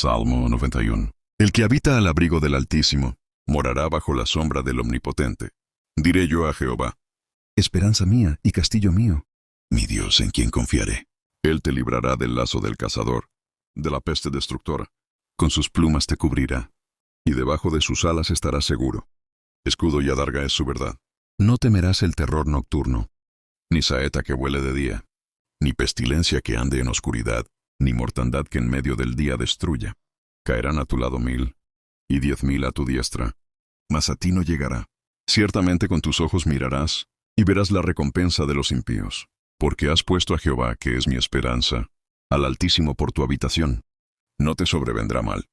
Salmo 91. El que habita al abrigo del Altísimo morará bajo la sombra del Omnipotente. Diré yo a Jehová: esperanza mía y castillo mío, mi Dios en quien confiaré. Él te librará del lazo del cazador, de la peste destructora. Con sus plumas te cubrirá, y debajo de sus alas estarás seguro. Escudo y adarga es su verdad. No temerás el terror nocturno, ni saeta que vuele de día, ni pestilencia que ande en oscuridad, ni mortandad que en medio del día destruya. Caerán a tu lado 1000, y 10,000 a tu diestra, mas a ti no llegará. Ciertamente con tus ojos mirarás, y verás la recompensa de los impíos, porque has puesto a Jehová, que es mi esperanza, al Altísimo por tu habitación. No te sobrevendrá mal,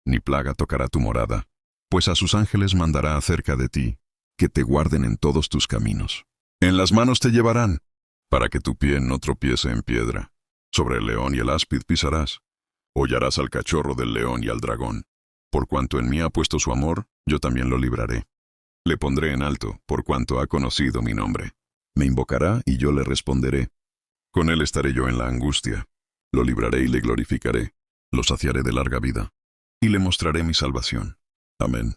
ni plaga tocará tu morada, pues a sus ángeles mandará acerca de ti, que te guarden en todos tus caminos. En las manos te llevarán, para que tu pie no tropiece en piedra. Sobre el león y el áspid pisarás. Hollarás al cachorro del león y al dragón. Por cuanto en mí ha puesto su amor, yo también lo libraré. Le pondré en alto, por cuanto ha conocido mi nombre. Me invocará y yo le responderé. Con él estaré yo en la angustia. Lo libraré y le glorificaré. Lo saciaré de larga vida, y le mostraré mi salvación. Amén.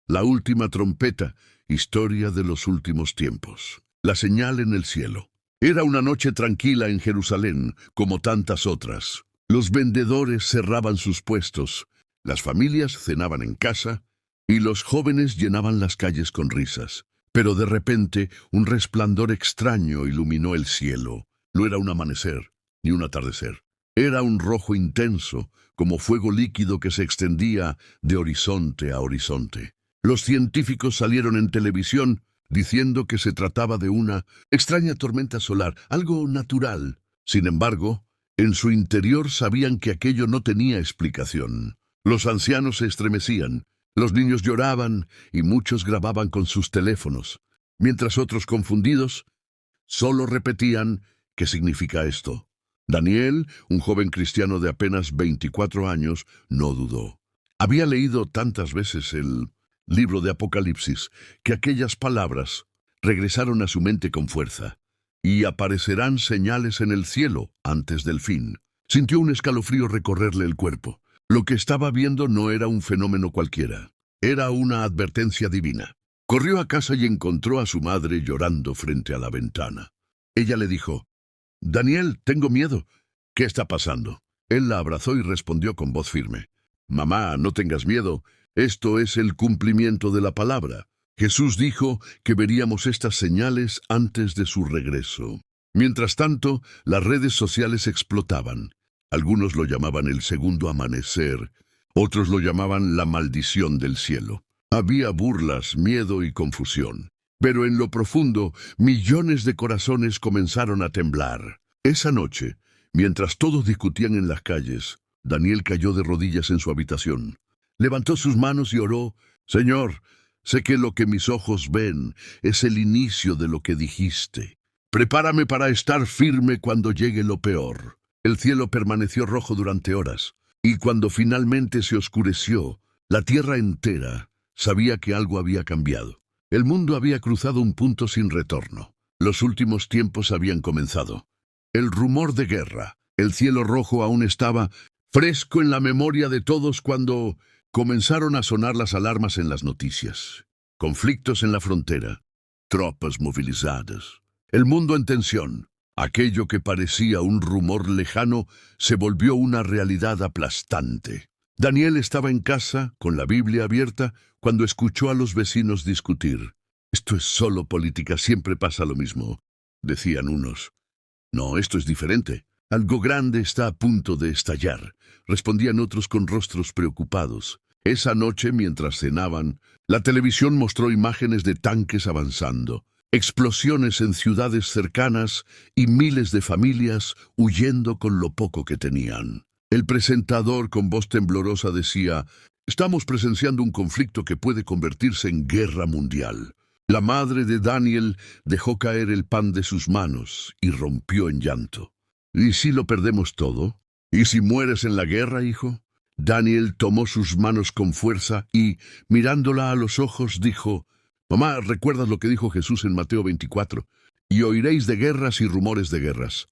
La última trompeta, historia de los últimos tiempos. La señal en el cielo. Era una noche tranquila en Jerusalén, como tantas otras. Los vendedores cerraban sus puestos, las familias cenaban en casa, y los jóvenes llenaban las calles con risas. Pero de repente, un resplandor extraño iluminó el cielo. No era un amanecer, ni un atardecer. Era un rojo intenso, como fuego líquido que se extendía de horizonte a horizonte. Los científicos salieron en televisión diciendo que se trataba de una extraña tormenta solar, algo natural. Sin embargo, en su interior sabían que aquello no tenía explicación. Los ancianos se estremecían, los niños lloraban y muchos grababan con sus teléfonos, mientras otros confundidos solo repetían: ¿qué significa esto? Daniel, un joven cristiano de apenas 24 años, no dudó. Había leído tantas veces el libro de Apocalipsis que aquellas palabras regresaron a su mente con fuerza. Y aparecerán señales en el cielo antes del fin. Sintió un escalofrío recorrerle el cuerpo. Lo que estaba viendo no era un fenómeno cualquiera. Era una advertencia divina. Corrió a casa y encontró a su madre llorando frente a la ventana. Ella le dijo: «Daniel, tengo miedo. ¿Qué está pasando?» Él la abrazó y respondió con voz firme: «Mamá, no tengas miedo. Esto es el cumplimiento de la palabra. Jesús dijo que veríamos estas señales antes de su regreso». Mientras tanto, las redes sociales explotaban. Algunos lo llamaban el segundo amanecer, otros lo llamaban la maldición del cielo. Había burlas, miedo y confusión. Pero en lo profundo, millones de corazones comenzaron a temblar. Esa noche, mientras todos discutían en las calles, Daniel cayó de rodillas en su habitación. Levantó sus manos y oró: «Señor, sé que lo que mis ojos ven es el inicio de lo que dijiste. Prepárame para estar firme cuando llegue lo peor». El cielo permaneció rojo durante horas, y cuando finalmente se oscureció, la tierra entera sabía que algo había cambiado. El mundo había cruzado un punto sin retorno. Los últimos tiempos habían comenzado. El rumor de guerra, el cielo rojo aún estaba fresco en la memoria de todos cuando comenzaron a sonar las alarmas en las noticias. Conflictos en la frontera, tropas movilizadas, el mundo en tensión. Aquello que parecía un rumor lejano se volvió una realidad aplastante. Daniel estaba en casa, con la Biblia abierta, cuando escuchó a los vecinos discutir. «Esto es solo política, siempre pasa lo mismo», decían unos. «No, esto es diferente. Algo grande está a punto de estallar», respondían otros con rostros preocupados. Esa noche, mientras cenaban, la televisión mostró imágenes de tanques avanzando, explosiones en ciudades cercanas y miles de familias huyendo con lo poco que tenían. El presentador con voz temblorosa decía: «Estamos presenciando un conflicto que puede convertirse en guerra mundial». La madre de Daniel dejó caer el pan de sus manos y rompió en llanto. «¿Y si lo perdemos todo? ¿Y si mueres en la guerra, hijo?» Daniel tomó sus manos con fuerza y, mirándola a los ojos, dijo: «Mamá, ¿recuerdas lo que dijo Jesús en Mateo 24? Y oiréis de guerras y rumores de guerras.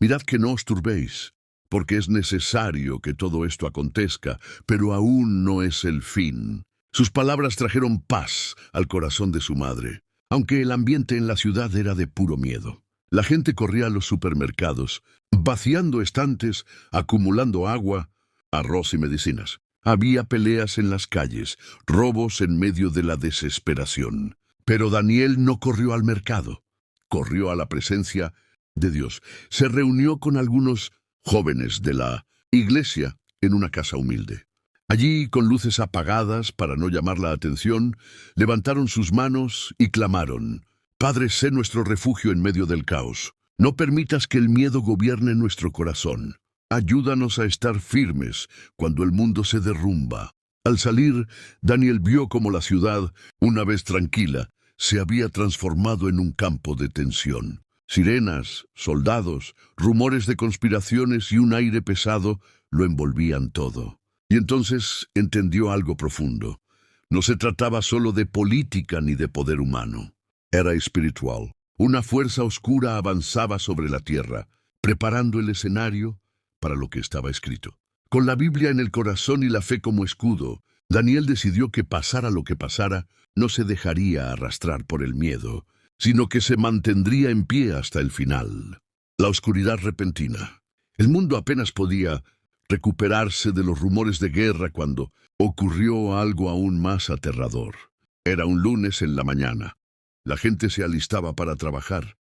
Mirad que no os turbéis, porque es necesario que todo esto acontezca, pero aún no es el fin. Sus palabras trajeron paz al corazón de su madre, aunque el ambiente en la ciudad era de puro miedo. La gente corría a los supermercados, vaciando estantes, acumulando agua, arroz y medicinas. Había peleas en las calles, robos en medio de la desesperación. Pero Daniel no corrió al mercado, corrió a la presencia de Dios. Se reunió con algunos jóvenes de la iglesia en una casa humilde. Allí, con luces apagadas para no llamar la atención, levantaron sus manos y clamaron: Padre, sé nuestro refugio en medio del caos. No permitas que el miedo gobierne nuestro corazón. Ayúdanos a estar firmes cuando el mundo se derrumba. Al salir, Daniel vio cómo la ciudad, una vez tranquila, se había transformado en un campo de tensión. Sirenas, soldados, rumores de conspiraciones y un aire pesado lo envolvían todo. Y entonces entendió algo profundo. No se trataba solo de política ni de poder humano. Era espiritual. Una fuerza oscura avanzaba sobre la tierra, preparando el escenario para lo que estaba escrito. Con la Biblia en el corazón y la fe como escudo, Daniel decidió que pasara lo que pasara, no se dejaría arrastrar por el miedo, sino que se mantendría en pie hasta el final. La oscuridad repentina. El mundo apenas podía recuperarse de los rumores de guerra cuando ocurrió algo aún más aterrador. Era un lunes en la mañana. La gente se alistaba para trabajar.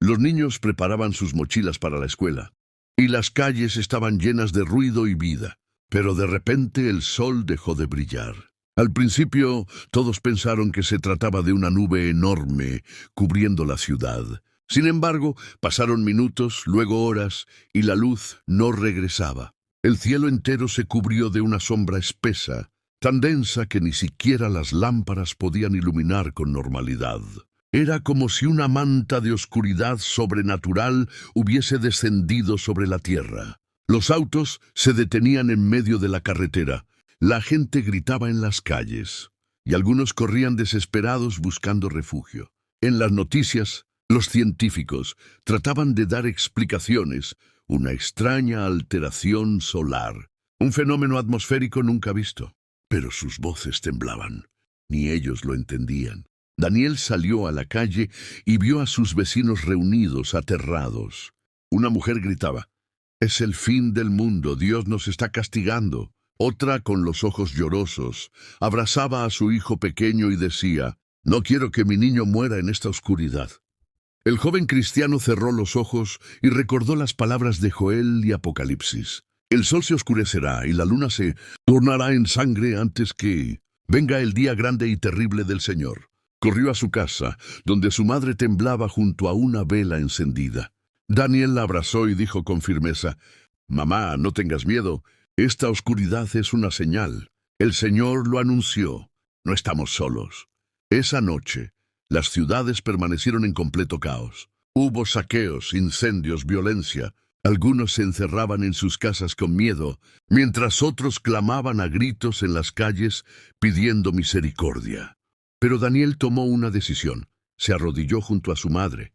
Los niños preparaban sus mochilas para la escuela, y las calles estaban llenas de ruido y vida. Pero de repente el sol dejó de brillar. Al principio, todos pensaron que se trataba de una nube enorme cubriendo la ciudad. Sin embargo, pasaron minutos, luego horas, y la luz no regresaba. El cielo entero se cubrió de una sombra espesa, tan densa que ni siquiera las lámparas podían iluminar con normalidad. Era como si una manta de oscuridad sobrenatural hubiese descendido sobre la tierra. Los autos se detenían en medio de la carretera. La gente gritaba en las calles, y algunos corrían desesperados buscando refugio. En las noticias, los científicos trataban de dar explicaciones: una extraña alteración solar, un fenómeno atmosférico nunca visto. Pero sus voces temblaban. Ni ellos lo entendían. Daniel salió a la calle y vio a sus vecinos reunidos, aterrados. Una mujer gritaba: «Es el fin del mundo, Dios nos está castigando». Otra, con los ojos llorosos, abrazaba a su hijo pequeño y decía: «No quiero que mi niño muera en esta oscuridad». El joven cristiano cerró los ojos y recordó las palabras de Joel y Apocalipsis. El sol se oscurecerá y la luna se tornará en sangre antes que venga el día grande y terrible del Señor. Corrió a su casa, donde su madre temblaba junto a una vela encendida. Daniel la abrazó y dijo con firmeza: «Mamá, no tengas miedo. Esta oscuridad es una señal. El Señor lo anunció. No estamos solos». Esa noche, las ciudades permanecieron en completo caos. Hubo saqueos, incendios, violencia. Algunos se encerraban en sus casas con miedo, mientras otros clamaban a gritos en las calles pidiendo misericordia. Pero Daniel tomó una decisión. Se arrodilló junto a su madre.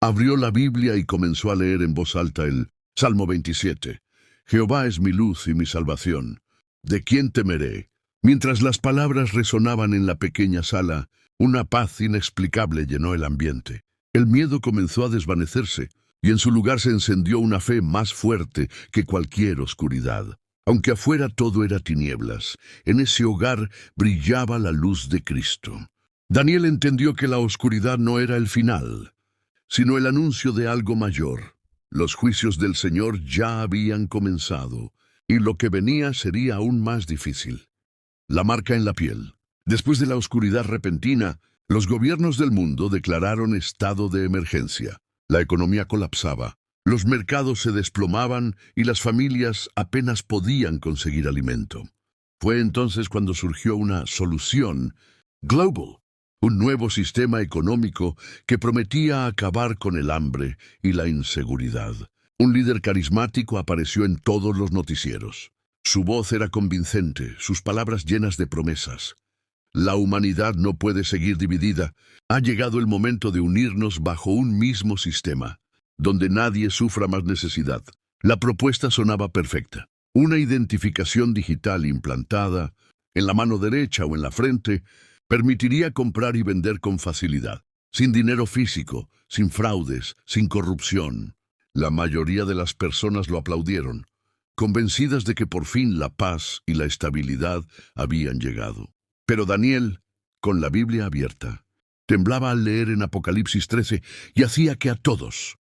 Abrió la Biblia y comenzó a leer en voz alta el Salmo 27. «Jehová es mi luz y mi salvación. ¿De quién temeré?». Mientras las palabras resonaban en la pequeña sala, una paz inexplicable llenó el ambiente. El miedo comenzó a desvanecerse, y en su lugar se encendió una fe más fuerte que cualquier oscuridad. Aunque afuera todo era tinieblas, en ese hogar brillaba la luz de Cristo. Daniel entendió que la oscuridad no era el final, sino el anuncio de algo mayor. Los juicios del Señor ya habían comenzado, y lo que venía sería aún más difícil. La marca en la piel. Después de la oscuridad repentina, los gobiernos del mundo declararon estado de emergencia. La economía colapsaba, los mercados se desplomaban y las familias apenas podían conseguir alimento. Fue entonces cuando surgió una solución global, un nuevo sistema económico que prometía acabar con el hambre y la inseguridad. Un líder carismático apareció en todos los noticieros. Su voz era convincente, sus palabras llenas de promesas. La humanidad no puede seguir dividida. Ha llegado el momento de unirnos bajo un mismo sistema, donde nadie sufra más necesidad. La propuesta sonaba perfecta. Una identificación digital implantada en la mano derecha o en la frente permitiría comprar y vender con facilidad, sin dinero físico, sin fraudes, sin corrupción. La mayoría de las personas lo aplaudieron, convencidas de que por fin la paz y la estabilidad habían llegado. Pero Daniel, con la Biblia abierta, temblaba al leer en Apocalipsis 13 y hacía que a todos,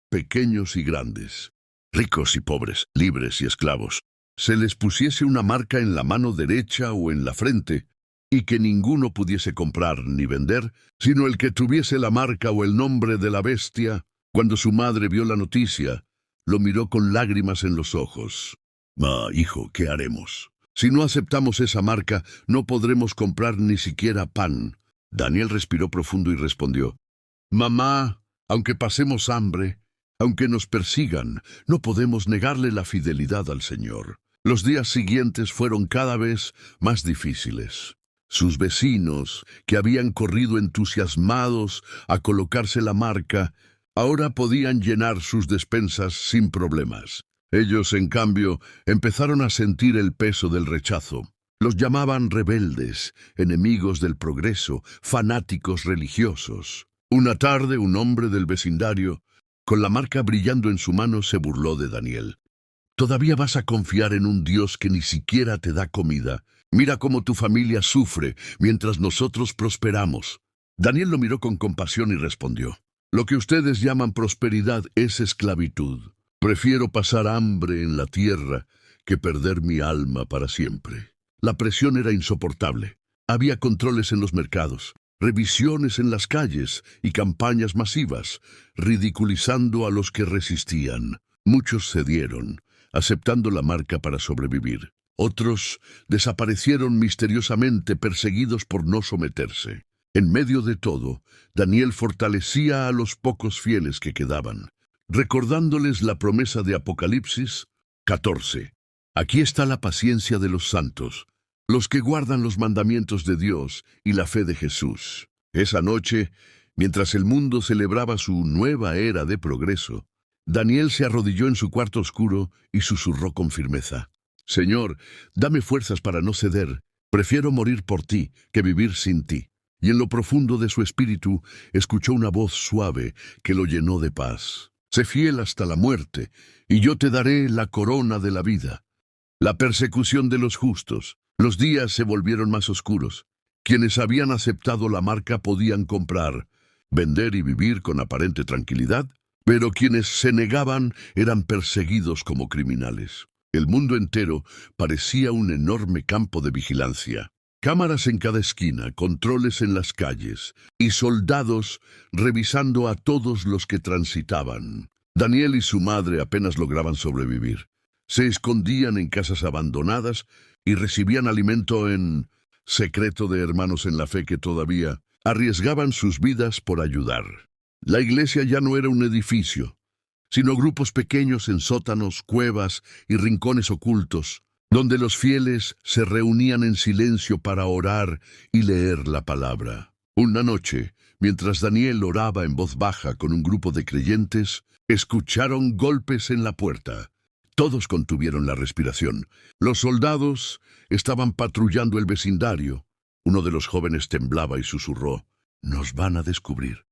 pequeños y grandes, ricos y pobres, libres y esclavos, se les pusiese una marca en la mano derecha o en la frente, y que ninguno pudiese comprar ni vender, sino el que tuviese la marca o el nombre de la bestia. Cuando su madre vio la noticia, lo miró con lágrimas en los ojos. Hijo, ¿qué haremos? Si no aceptamos esa marca, no podremos comprar ni siquiera pan. Daniel respiró profundo y respondió, Mamá, aunque pasemos hambre, aunque nos persigan, no podemos negarle la fidelidad al Señor. Los días siguientes fueron cada vez más difíciles. Sus vecinos, que habían corrido entusiasmados a colocarse la marca, ahora podían llenar sus despensas sin problemas. Ellos, en cambio, empezaron a sentir el peso del rechazo. Los llamaban rebeldes, enemigos del progreso, fanáticos religiosos. Una tarde, un hombre del vecindario, con la marca brillando en su mano, se burló de Daniel. ¿Todavía vas a confiar en un Dios que ni siquiera te da comida? Mira cómo tu familia sufre mientras nosotros prosperamos. Daniel lo miró con compasión y respondió, lo que ustedes llaman prosperidad es esclavitud. Prefiero pasar hambre en la tierra que perder mi alma para siempre. La presión era insoportable. Había controles en los mercados, revisiones en las calles y campañas masivas, ridiculizando a los que resistían. Muchos cedieron, aceptando la marca para sobrevivir. Otros desaparecieron misteriosamente, perseguidos por no someterse. En medio de todo, Daniel fortalecía a los pocos fieles que quedaban, recordándoles la promesa de Apocalipsis 14. Aquí está la paciencia de los santos, los que guardan los mandamientos de Dios y la fe de Jesús. Esa noche, mientras el mundo celebraba su nueva era de progreso, Daniel se arrodilló en su cuarto oscuro y susurró con firmeza, Señor, dame fuerzas para no ceder. Prefiero morir por ti que vivir sin ti. Y en lo profundo de su espíritu escuchó una voz suave que lo llenó de paz. Sé fiel hasta la muerte, y yo te daré la corona de la vida. La persecución de los justos. Los días se volvieron más oscuros. Quienes habían aceptado la marca podían comprar, vender y vivir con aparente tranquilidad, pero quienes se negaban eran perseguidos como criminales. El mundo entero parecía un enorme campo de vigilancia. Cámaras en cada esquina, controles en las calles y soldados revisando a todos los que transitaban. Daniel y su madre apenas lograban sobrevivir. Se escondían en casas abandonadas y recibían alimento en secreto de hermanos en la fe que todavía arriesgaban sus vidas por ayudar. La iglesia ya no era un edificio, sino grupos pequeños en sótanos, cuevas y rincones ocultos, donde los fieles se reunían en silencio para orar y leer la palabra. Una noche, mientras Daniel oraba en voz baja con un grupo de creyentes, escucharon golpes en la puerta. Todos contuvieron la respiración. Los soldados estaban patrullando el vecindario. Uno de los jóvenes temblaba y susurró, «Nos van a descubrir».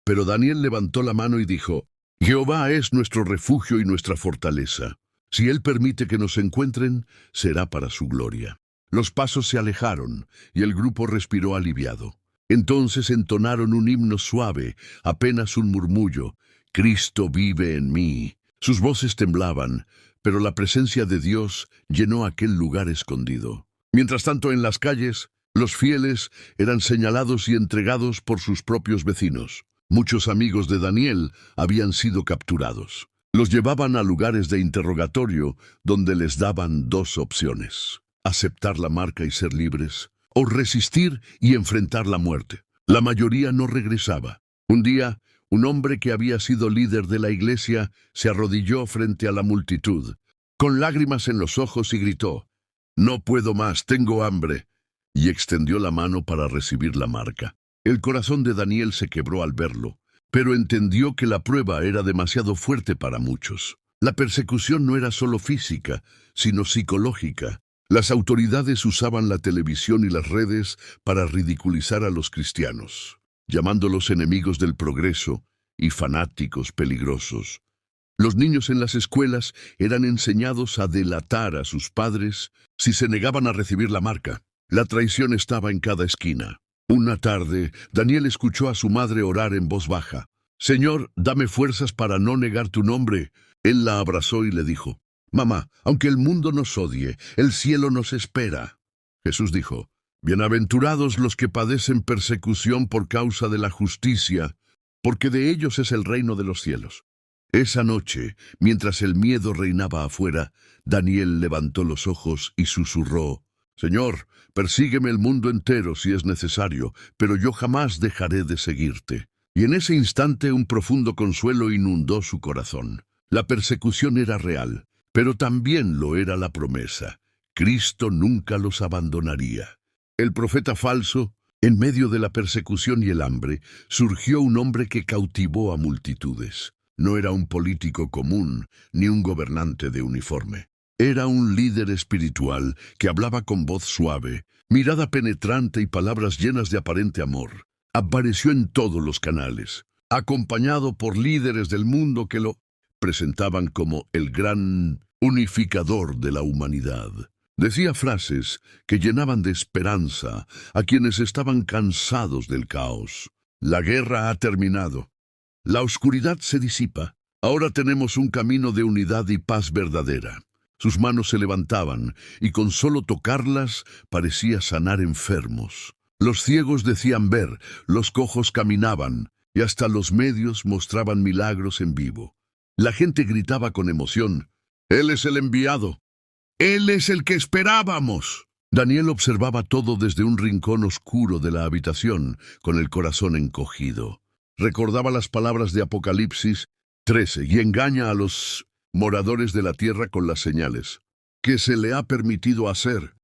Pero Daniel levantó la mano y dijo, «Jehová es nuestro refugio y nuestra fortaleza. Si Él permite que nos encuentren, será para su gloria». Los pasos se alejaron y el grupo respiró aliviado. Entonces entonaron un himno suave, apenas un murmullo, «Cristo vive en mí». Sus voces temblaban, pero la presencia de Dios llenó aquel lugar escondido. Mientras tanto, en las calles, los fieles eran señalados y entregados por sus propios vecinos. Muchos amigos de Daniel habían sido capturados. Los llevaban a lugares de interrogatorio donde les daban dos opciones: aceptar la marca y ser libres, o resistir y enfrentar la muerte. La mayoría no regresaba. Un día, un hombre que había sido líder de la iglesia se arrodilló frente a la multitud, con lágrimas en los ojos, y gritó, «No puedo más, tengo hambre», y extendió la mano para recibir la marca. El corazón de Daniel se quebró al verlo, pero entendió que la prueba era demasiado fuerte para muchos. La persecución no era solo física, sino psicológica. Las autoridades usaban la televisión y las redes para ridiculizar a los cristianos, llamándolos enemigos del progreso y fanáticos peligrosos. Los niños en las escuelas eran enseñados a delatar a sus padres si se negaban a recibir la marca. La traición estaba en cada esquina. Una tarde, Daniel escuchó a su madre orar en voz baja. «Señor, dame fuerzas para no negar tu nombre». Él la abrazó y le dijo, «Mamá, aunque el mundo nos odie, el cielo nos espera». Jesús dijo, «Bienaventurados los que padecen persecución por causa de la justicia, porque de ellos es el reino de los cielos». Esa noche, mientras el miedo reinaba afuera, Daniel levantó los ojos y susurró, «Señor, persígueme el mundo entero si es necesario, pero yo jamás dejaré de seguirte». Y en ese instante un profundo consuelo inundó su corazón. La persecución era real, pero también lo era la promesa. Cristo nunca los abandonaría. El profeta falso, en medio de la persecución y el hambre, surgió un hombre que cautivó a multitudes. No era un político común, ni un gobernante de uniforme. Era un líder espiritual que hablaba con voz suave, mirada penetrante y palabras llenas de aparente amor. Apareció en todos los canales, acompañado por líderes del mundo que lo presentaban como el gran unificador de la humanidad. Decía frases que llenaban de esperanza a quienes estaban cansados del caos. La guerra ha terminado. La oscuridad se disipa. Ahora tenemos un camino de unidad y paz verdadera. Sus manos se levantaban y con solo tocarlas parecía sanar enfermos. Los ciegos decían ver, los cojos caminaban y hasta los medios mostraban milagros en vivo. La gente gritaba con emoción, «Él es el enviado. Él es el que esperábamos». Daniel observaba todo desde un rincón oscuro de la habitación, con el corazón encogido. Recordaba las palabras de Apocalipsis 13 y engaña a los moradores de la tierra con las señales que se le ha permitido hacer.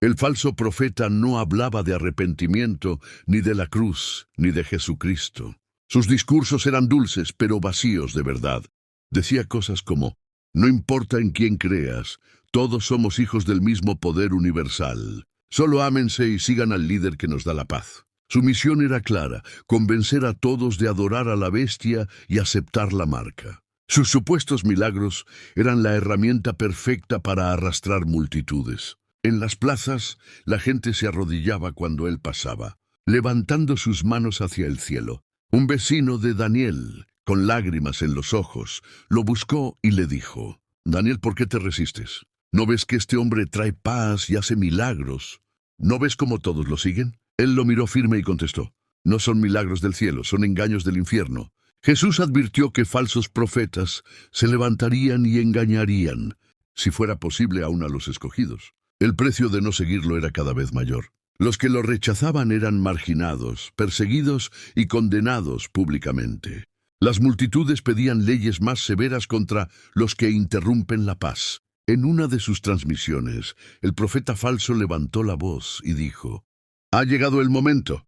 El falso profeta no hablaba de arrepentimiento, ni de la cruz, ni de Jesucristo. Sus discursos eran dulces, pero vacíos de verdad. Decía cosas como, «No importa en quién creas, todos somos hijos del mismo poder universal. Solo ámense y sigan al líder que nos da la paz». Su misión era clara, convencer a todos de adorar a la bestia y aceptar la marca. Sus supuestos milagros eran la herramienta perfecta para arrastrar multitudes. En las plazas, la gente se arrodillaba cuando él pasaba, levantando sus manos hacia el cielo. Un vecino de Daniel, con lágrimas en los ojos, lo buscó y le dijo, «Daniel, ¿por qué te resistes? ¿No ves que este hombre trae paz y hace milagros? ¿No ves cómo todos lo siguen?» Él lo miró firme y contestó, «No son milagros del cielo, son engaños del infierno». Jesús advirtió que falsos profetas se levantarían y engañarían, si fuera posible aún a los escogidos. El precio de no seguirlo era cada vez mayor. Los que lo rechazaban eran marginados, perseguidos y condenados públicamente. Las multitudes pedían leyes más severas contra los que interrumpen la paz. En una de sus transmisiones, el profeta falso levantó la voz y dijo, «Ha llegado el momento.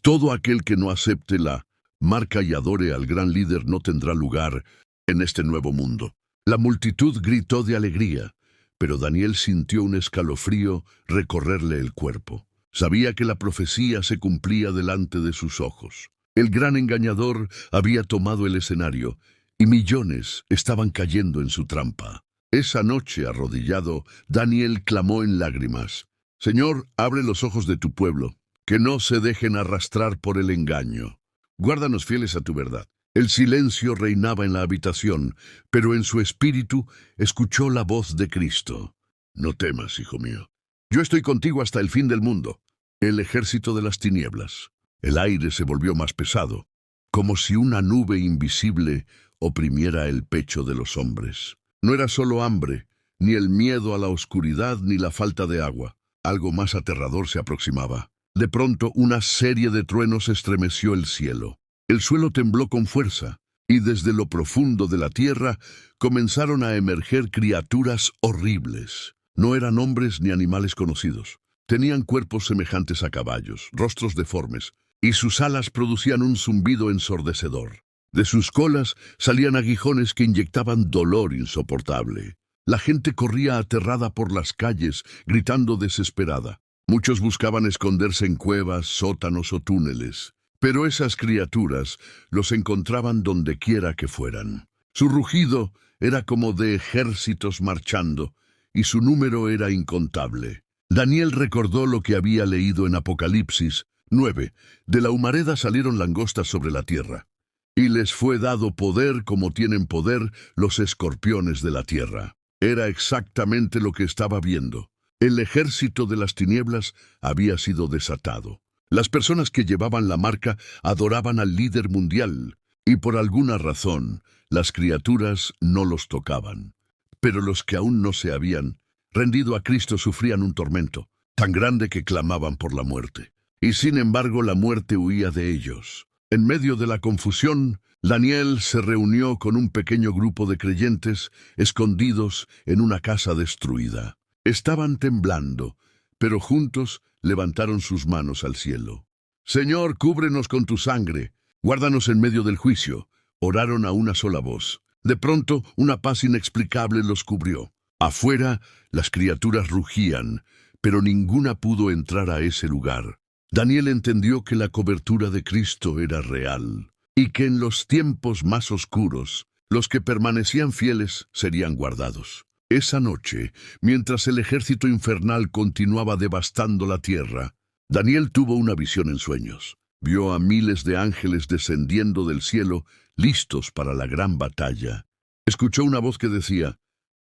Todo aquel que no acepte la marca y adore al gran líder no tendrá lugar en este nuevo mundo». La multitud gritó de alegría, pero Daniel sintió un escalofrío recorrerle el cuerpo. Sabía que la profecía se cumplía delante de sus ojos. El gran engañador había tomado el escenario y millones estaban cayendo en su trampa. Esa noche, arrodillado, Daniel clamó en lágrimas, «Señor, abre los ojos de tu pueblo, que no se dejen arrastrar por el engaño. Guárdanos fieles a tu verdad». El silencio reinaba en la habitación, pero en su espíritu escuchó la voz de Cristo. «No temas, hijo mío. Yo estoy contigo hasta el fin del mundo». El ejército de las tinieblas. El aire se volvió más pesado, como si una nube invisible oprimiera el pecho de los hombres. No era solo hambre, ni el miedo a la oscuridad, ni la falta de agua. Algo más aterrador se aproximaba. De pronto, una serie de truenos estremeció el cielo. El suelo tembló con fuerza, y desde lo profundo de la tierra comenzaron a emerger criaturas horribles. No eran hombres ni animales conocidos. Tenían cuerpos semejantes a caballos, rostros deformes, y sus alas producían un zumbido ensordecedor. De sus colas salían aguijones que inyectaban dolor insoportable. La gente corría aterrada por las calles, gritando desesperada. Muchos buscaban esconderse en cuevas, sótanos o túneles. Pero esas criaturas los encontraban donde quiera que fueran. Su rugido era como de ejércitos marchando, y su número era incontable. Daniel recordó lo que había leído en Apocalipsis 9. De la humareda salieron langostas sobre la tierra, y les fue dado poder como tienen poder los escorpiones de la tierra. Era exactamente lo que estaba viendo. El ejército de las tinieblas había sido desatado. Las personas que llevaban la marca adoraban al líder mundial, y por alguna razón las criaturas no los tocaban. Pero los que aún no se habían rendido a Cristo sufrían un tormento tan grande que clamaban por la muerte. Y sin embargo la muerte huía de ellos. En medio de la confusión, Daniel se reunió con un pequeño grupo de creyentes escondidos en una casa destruida. Estaban temblando, pero juntos levantaron sus manos al cielo. «Señor, cúbrenos con tu sangre, guárdanos en medio del juicio», oraron a una sola voz. De pronto, una paz inexplicable los cubrió. Afuera, las criaturas rugían, pero ninguna pudo entrar a ese lugar. Daniel entendió que la cobertura de Cristo era real, y que en los tiempos más oscuros, los que permanecían fieles serían guardados. Esa noche, mientras el ejército infernal continuaba devastando la tierra, Daniel tuvo una visión en sueños. Vio a miles de ángeles descendiendo del cielo, listos para la gran batalla. Escuchó una voz que decía: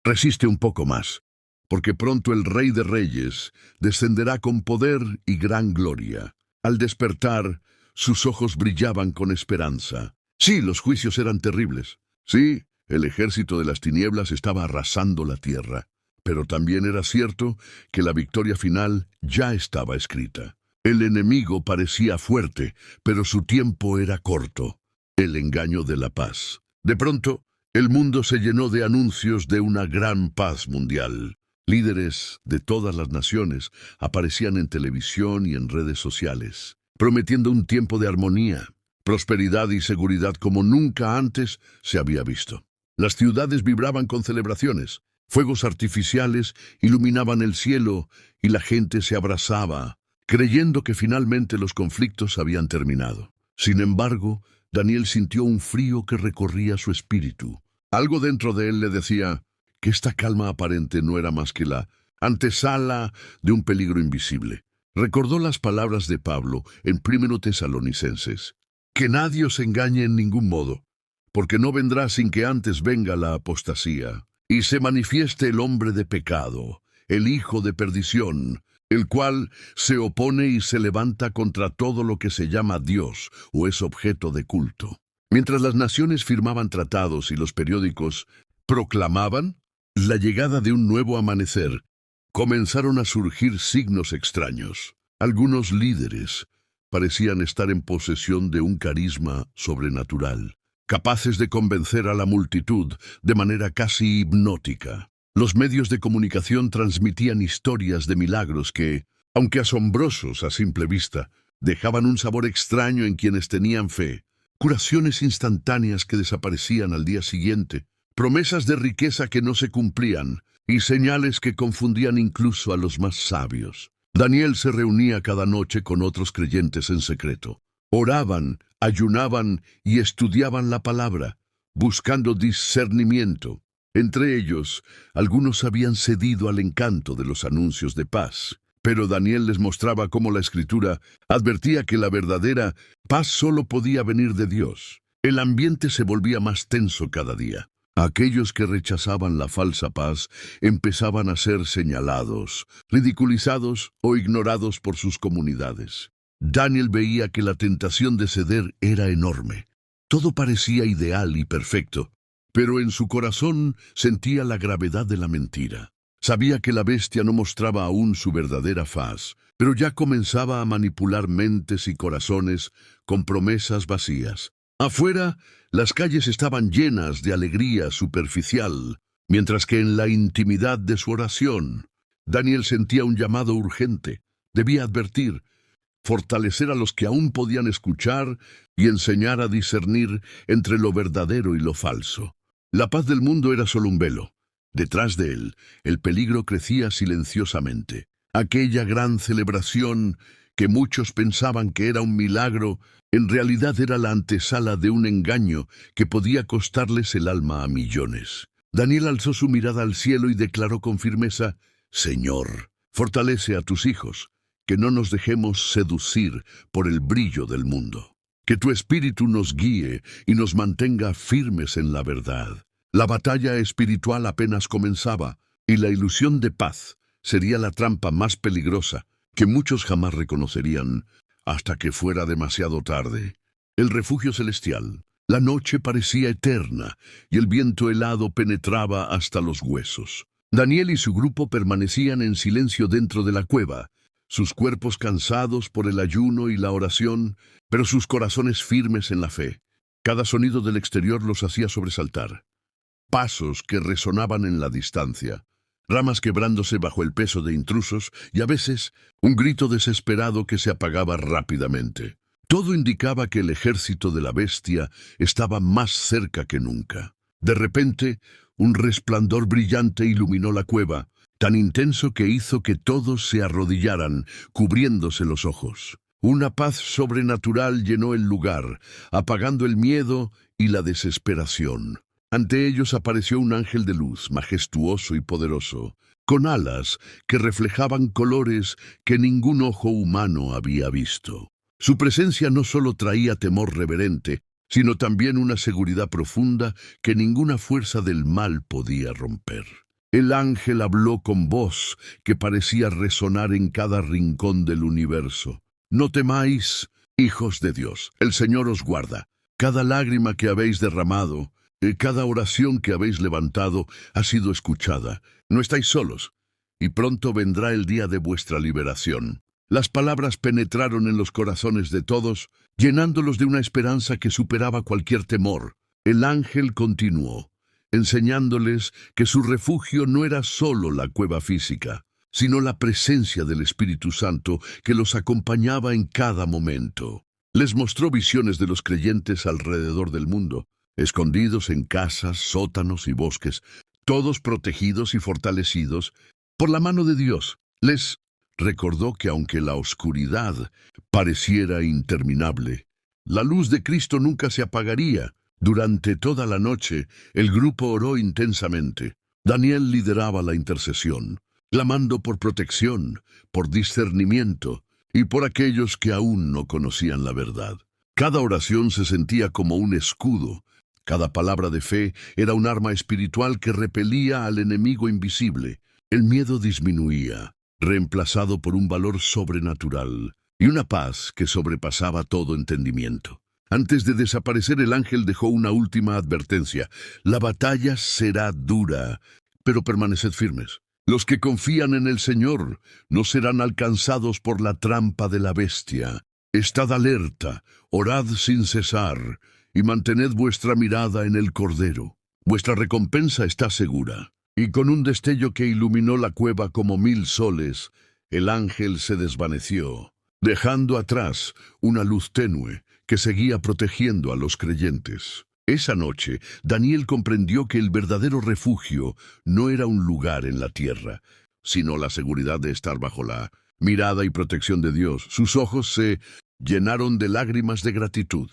«Resiste un poco más, porque pronto el Rey de Reyes descenderá con poder y gran gloria». Al despertar, sus ojos brillaban con esperanza. Sí, los juicios eran terribles. Sí, el ejército de las tinieblas estaba arrasando la tierra. Pero también era cierto que la victoria final ya estaba escrita. El enemigo parecía fuerte, pero su tiempo era corto. El engaño de la paz. De pronto, el mundo se llenó de anuncios de una gran paz mundial. Líderes de todas las naciones aparecían en televisión y en redes sociales, prometiendo un tiempo de armonía, prosperidad y seguridad como nunca antes se había visto. Las ciudades vibraban con celebraciones, fuegos artificiales iluminaban el cielo y la gente se abrazaba, creyendo que finalmente los conflictos habían terminado. Sin embargo, Daniel sintió un frío que recorría su espíritu. Algo dentro de él le decía que esta calma aparente no era más que la antesala de un peligro invisible. Recordó las palabras de Pablo en 1 Tesalonicenses: «Que nadie os engañe en ningún modo, porque no vendrá sin que antes venga la apostasía, y se manifieste el hombre de pecado, el hijo de perdición, el cual se opone y se levanta contra todo lo que se llama Dios o es objeto de culto». Mientras las naciones firmaban tratados y los periódicos proclamaban la llegada de un nuevo amanecer, comenzaron a surgir signos extraños. Algunos líderes parecían estar en posesión de un carisma sobrenatural, capaces de convencer a la multitud de manera casi hipnótica. Los medios de comunicación transmitían historias de milagros que, aunque asombrosos a simple vista, dejaban un sabor extraño en quienes tenían fe. Curaciones instantáneas que desaparecían al día siguiente, promesas de riqueza que no se cumplían y señales que confundían incluso a los más sabios. Daniel se reunía cada noche con otros creyentes en secreto. Oraban, ayunaban y estudiaban la palabra, buscando discernimiento. Entre ellos, algunos habían cedido al encanto de los anuncios de paz. Pero Daniel les mostraba cómo la Escritura advertía que la verdadera paz solo podía venir de Dios. El ambiente se volvía más tenso cada día. Aquellos que rechazaban la falsa paz empezaban a ser señalados, ridiculizados o ignorados por sus comunidades. Daniel veía que la tentación de ceder era enorme. Todo parecía ideal y perfecto, pero en su corazón sentía la gravedad de la mentira. Sabía que la bestia no mostraba aún su verdadera faz, pero ya comenzaba a manipular mentes y corazones con promesas vacías. Afuera, las calles estaban llenas de alegría superficial, mientras que en la intimidad de su oración, Daniel sentía un llamado urgente. Debía advertir: fortalecer a los que aún podían escuchar y enseñar a discernir entre lo verdadero y lo falso. La paz del mundo era solo un velo. Detrás de él, el peligro crecía silenciosamente. Aquella gran celebración que muchos pensaban que era un milagro, en realidad era la antesala de un engaño que podía costarles el alma a millones. Daniel alzó su mirada al cielo y declaró con firmeza: Señor, fortalece a tus hijos, que no nos dejemos seducir por el brillo del mundo. Que tu espíritu nos guíe y nos mantenga firmes en la verdad. La batalla espiritual apenas comenzaba, y la ilusión de paz sería la trampa más peligrosa que muchos jamás reconocerían hasta que fuera demasiado tarde. El refugio celestial. La noche parecía eterna y el viento helado penetraba hasta los huesos. Daniel y su grupo permanecían en silencio dentro de la cueva, sus cuerpos cansados por el ayuno y la oración, pero sus corazones firmes en la fe. Cada sonido del exterior los hacía sobresaltar. Pasos que resonaban en la distancia, ramas quebrándose bajo el peso de intrusos y a veces un grito desesperado que se apagaba rápidamente. Todo indicaba que el ejército de la bestia estaba más cerca que nunca. De repente, un resplandor brillante iluminó la cueva, tan intenso que hizo que todos se arrodillaran, cubriéndose los ojos. Una paz sobrenatural llenó el lugar, apagando el miedo y la desesperación. Ante ellos apareció un ángel de luz, majestuoso y poderoso, con alas que reflejaban colores que ningún ojo humano había visto. Su presencia no solo traía temor reverente, sino también una seguridad profunda que ninguna fuerza del mal podía romper. El ángel habló con voz que parecía resonar en cada rincón del universo. No temáis, hijos de Dios, el Señor os guarda. Cada lágrima que habéis derramado, cada oración que habéis levantado ha sido escuchada. No estáis solos, y pronto vendrá el día de vuestra liberación. Las palabras penetraron en los corazones de todos, llenándolos de una esperanza que superaba cualquier temor. El ángel continuó, enseñándoles que su refugio no era solo la cueva física, sino la presencia del Espíritu Santo que los acompañaba en cada momento. Les mostró visiones de los creyentes alrededor del mundo, escondidos en casas, sótanos y bosques, todos protegidos y fortalecidos por la mano de Dios. Les recordó que aunque la oscuridad pareciera interminable, la luz de Cristo nunca se apagaría. Durante toda la noche, el grupo oró intensamente. Daniel lideraba la intercesión, clamando por protección, por discernimiento y por aquellos que aún no conocían la verdad. Cada oración se sentía como un escudo. Cada palabra de fe era un arma espiritual que repelía al enemigo invisible. El miedo disminuía, reemplazado por un valor sobrenatural y una paz que sobrepasaba todo entendimiento. Antes de desaparecer, el ángel dejó una última advertencia. La batalla será dura, pero permaneced firmes. Los que confían en el Señor no serán alcanzados por la trampa de la bestia. Estad alerta, orad sin cesar, y mantened vuestra mirada en el Cordero. Vuestra recompensa está segura. Y con un destello que iluminó la cueva como 1000 soles, el ángel se desvaneció, dejando atrás una luz tenue que seguía protegiendo a los creyentes. Esa noche, Daniel comprendió que el verdadero refugio no era un lugar en la tierra, sino la seguridad de estar bajo la mirada y protección de Dios. Sus ojos se llenaron de lágrimas de gratitud,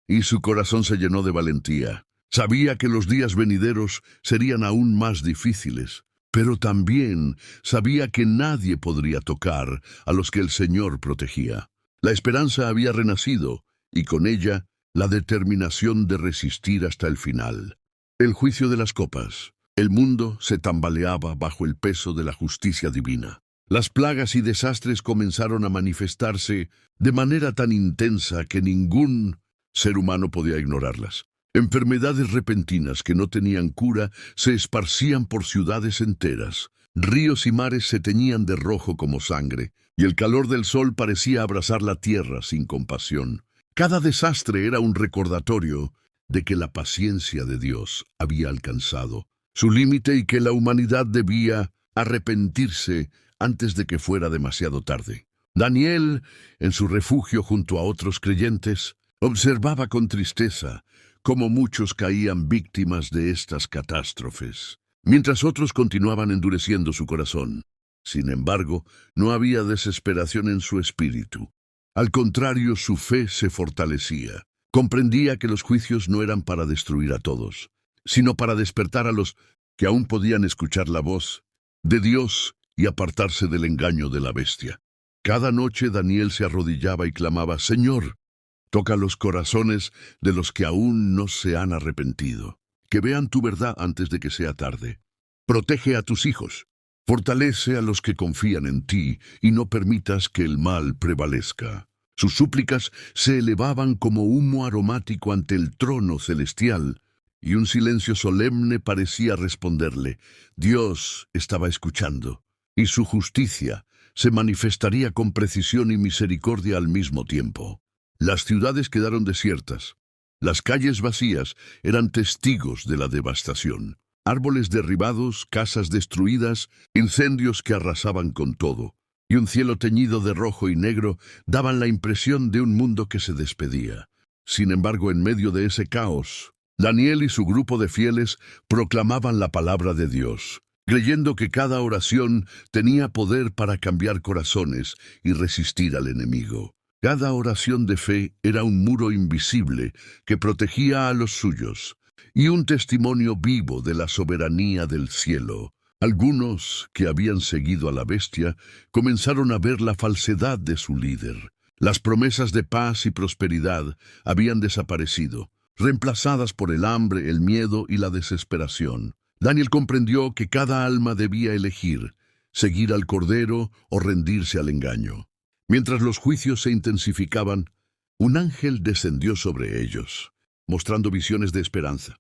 y su corazón se llenó de valentía. Sabía que los días venideros serían aún más difíciles, pero también sabía que nadie podría tocar a los que el Señor protegía. La esperanza había renacido, y con ella la determinación de resistir hasta el final. El juicio de las copas. El mundo se tambaleaba bajo el peso de la justicia divina. Las plagas y desastres comenzaron a manifestarse de manera tan intensa que ningún ser humano podía ignorarlas. Enfermedades repentinas que no tenían cura se esparcían por ciudades enteras. Ríos y mares se teñían de rojo como sangre, y el calor del sol parecía abrazar la tierra sin compasión. Cada desastre era un recordatorio de que la paciencia de Dios había alcanzado su límite y que la humanidad debía arrepentirse antes de que fuera demasiado tarde. Daniel, en su refugio junto a otros creyentes, observaba con tristeza cómo muchos caían víctimas de estas catástrofes, mientras otros continuaban endureciendo su corazón. Sin embargo, no había desesperación en su espíritu. Al contrario, su fe se fortalecía. Comprendía que los juicios no eran para destruir a todos, sino para despertar a los que aún podían escuchar la voz de Dios y apartarse del engaño de la bestia. Cada noche Daniel se arrodillaba y clamaba: Señor, toca los corazones de los que aún no se han arrepentido, que vean tu verdad antes de que sea tarde. Protege a tus hijos, fortalece a los que confían en ti y no permitas que el mal prevalezca. Sus súplicas se elevaban como humo aromático ante el trono celestial, y un silencio solemne parecía responderle. Dios estaba escuchando, y su justicia se manifestaría con precisión y misericordia al mismo tiempo. Las ciudades quedaron desiertas. Las calles vacías eran testigos de la devastación. Árboles derribados, casas destruidas, incendios que arrasaban con todo, y un cielo teñido de rojo y negro daban la impresión de un mundo que se despedía. Sin embargo, en medio de ese caos, Daniel y su grupo de fieles proclamaban la palabra de Dios, creyendo que cada oración tenía poder para cambiar corazones y resistir al enemigo. Cada oración de fe era un muro invisible que protegía a los suyos, y un testimonio vivo de la soberanía del cielo. Algunos que habían seguido a la bestia comenzaron a ver la falsedad de su líder. Las promesas de paz y prosperidad habían desaparecido, reemplazadas por el hambre, el miedo y la desesperación. Daniel comprendió que cada alma debía elegir, seguir al Cordero o rendirse al engaño. Mientras los juicios se intensificaban, un ángel descendió sobre ellos, mostrando visiones de esperanza.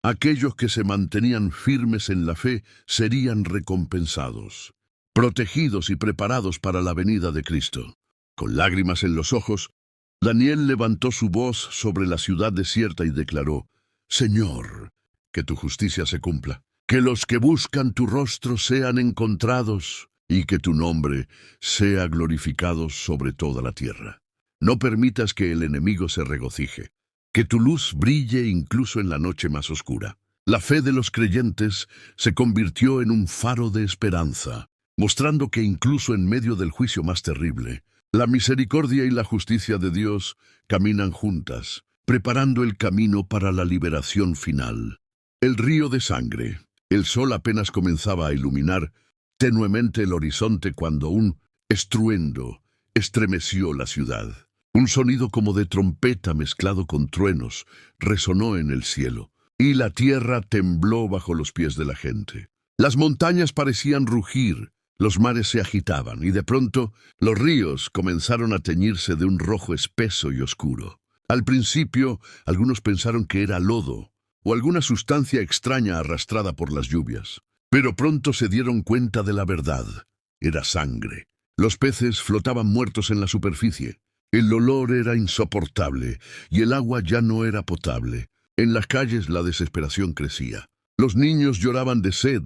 Aquellos que se mantenían firmes en la fe serían recompensados, protegidos y preparados para la venida de Cristo. Con lágrimas en los ojos, Daniel levantó su voz sobre la ciudad desierta y declaró: Señor, que tu justicia se cumpla, que los que buscan tu rostro sean encontrados y que tu nombre sea glorificado sobre toda la tierra. No permitas que el enemigo se regocije, que tu luz brille incluso en la noche más oscura. La fe de los creyentes se convirtió en un faro de esperanza, mostrando que incluso en medio del juicio más terrible, la misericordia y la justicia de Dios caminan juntas, preparando el camino para la liberación final. El río de sangre. El sol apenas comenzaba a iluminar tenuemente el horizonte cuando un estruendo estremeció la ciudad. Un sonido como de trompeta mezclado con truenos resonó en el cielo, y la tierra tembló bajo los pies de la gente. Las montañas parecían rugir, los mares se agitaban, y de pronto los ríos comenzaron a teñirse de un rojo espeso y oscuro. Al principio, algunos pensaron que era lodo, o alguna sustancia extraña arrastrada por las lluvias. Pero pronto se dieron cuenta de la verdad. Era sangre. Los peces flotaban muertos en la superficie. El olor era insoportable, y el agua ya no era potable. En las calles la desesperación crecía. Los niños lloraban de sed,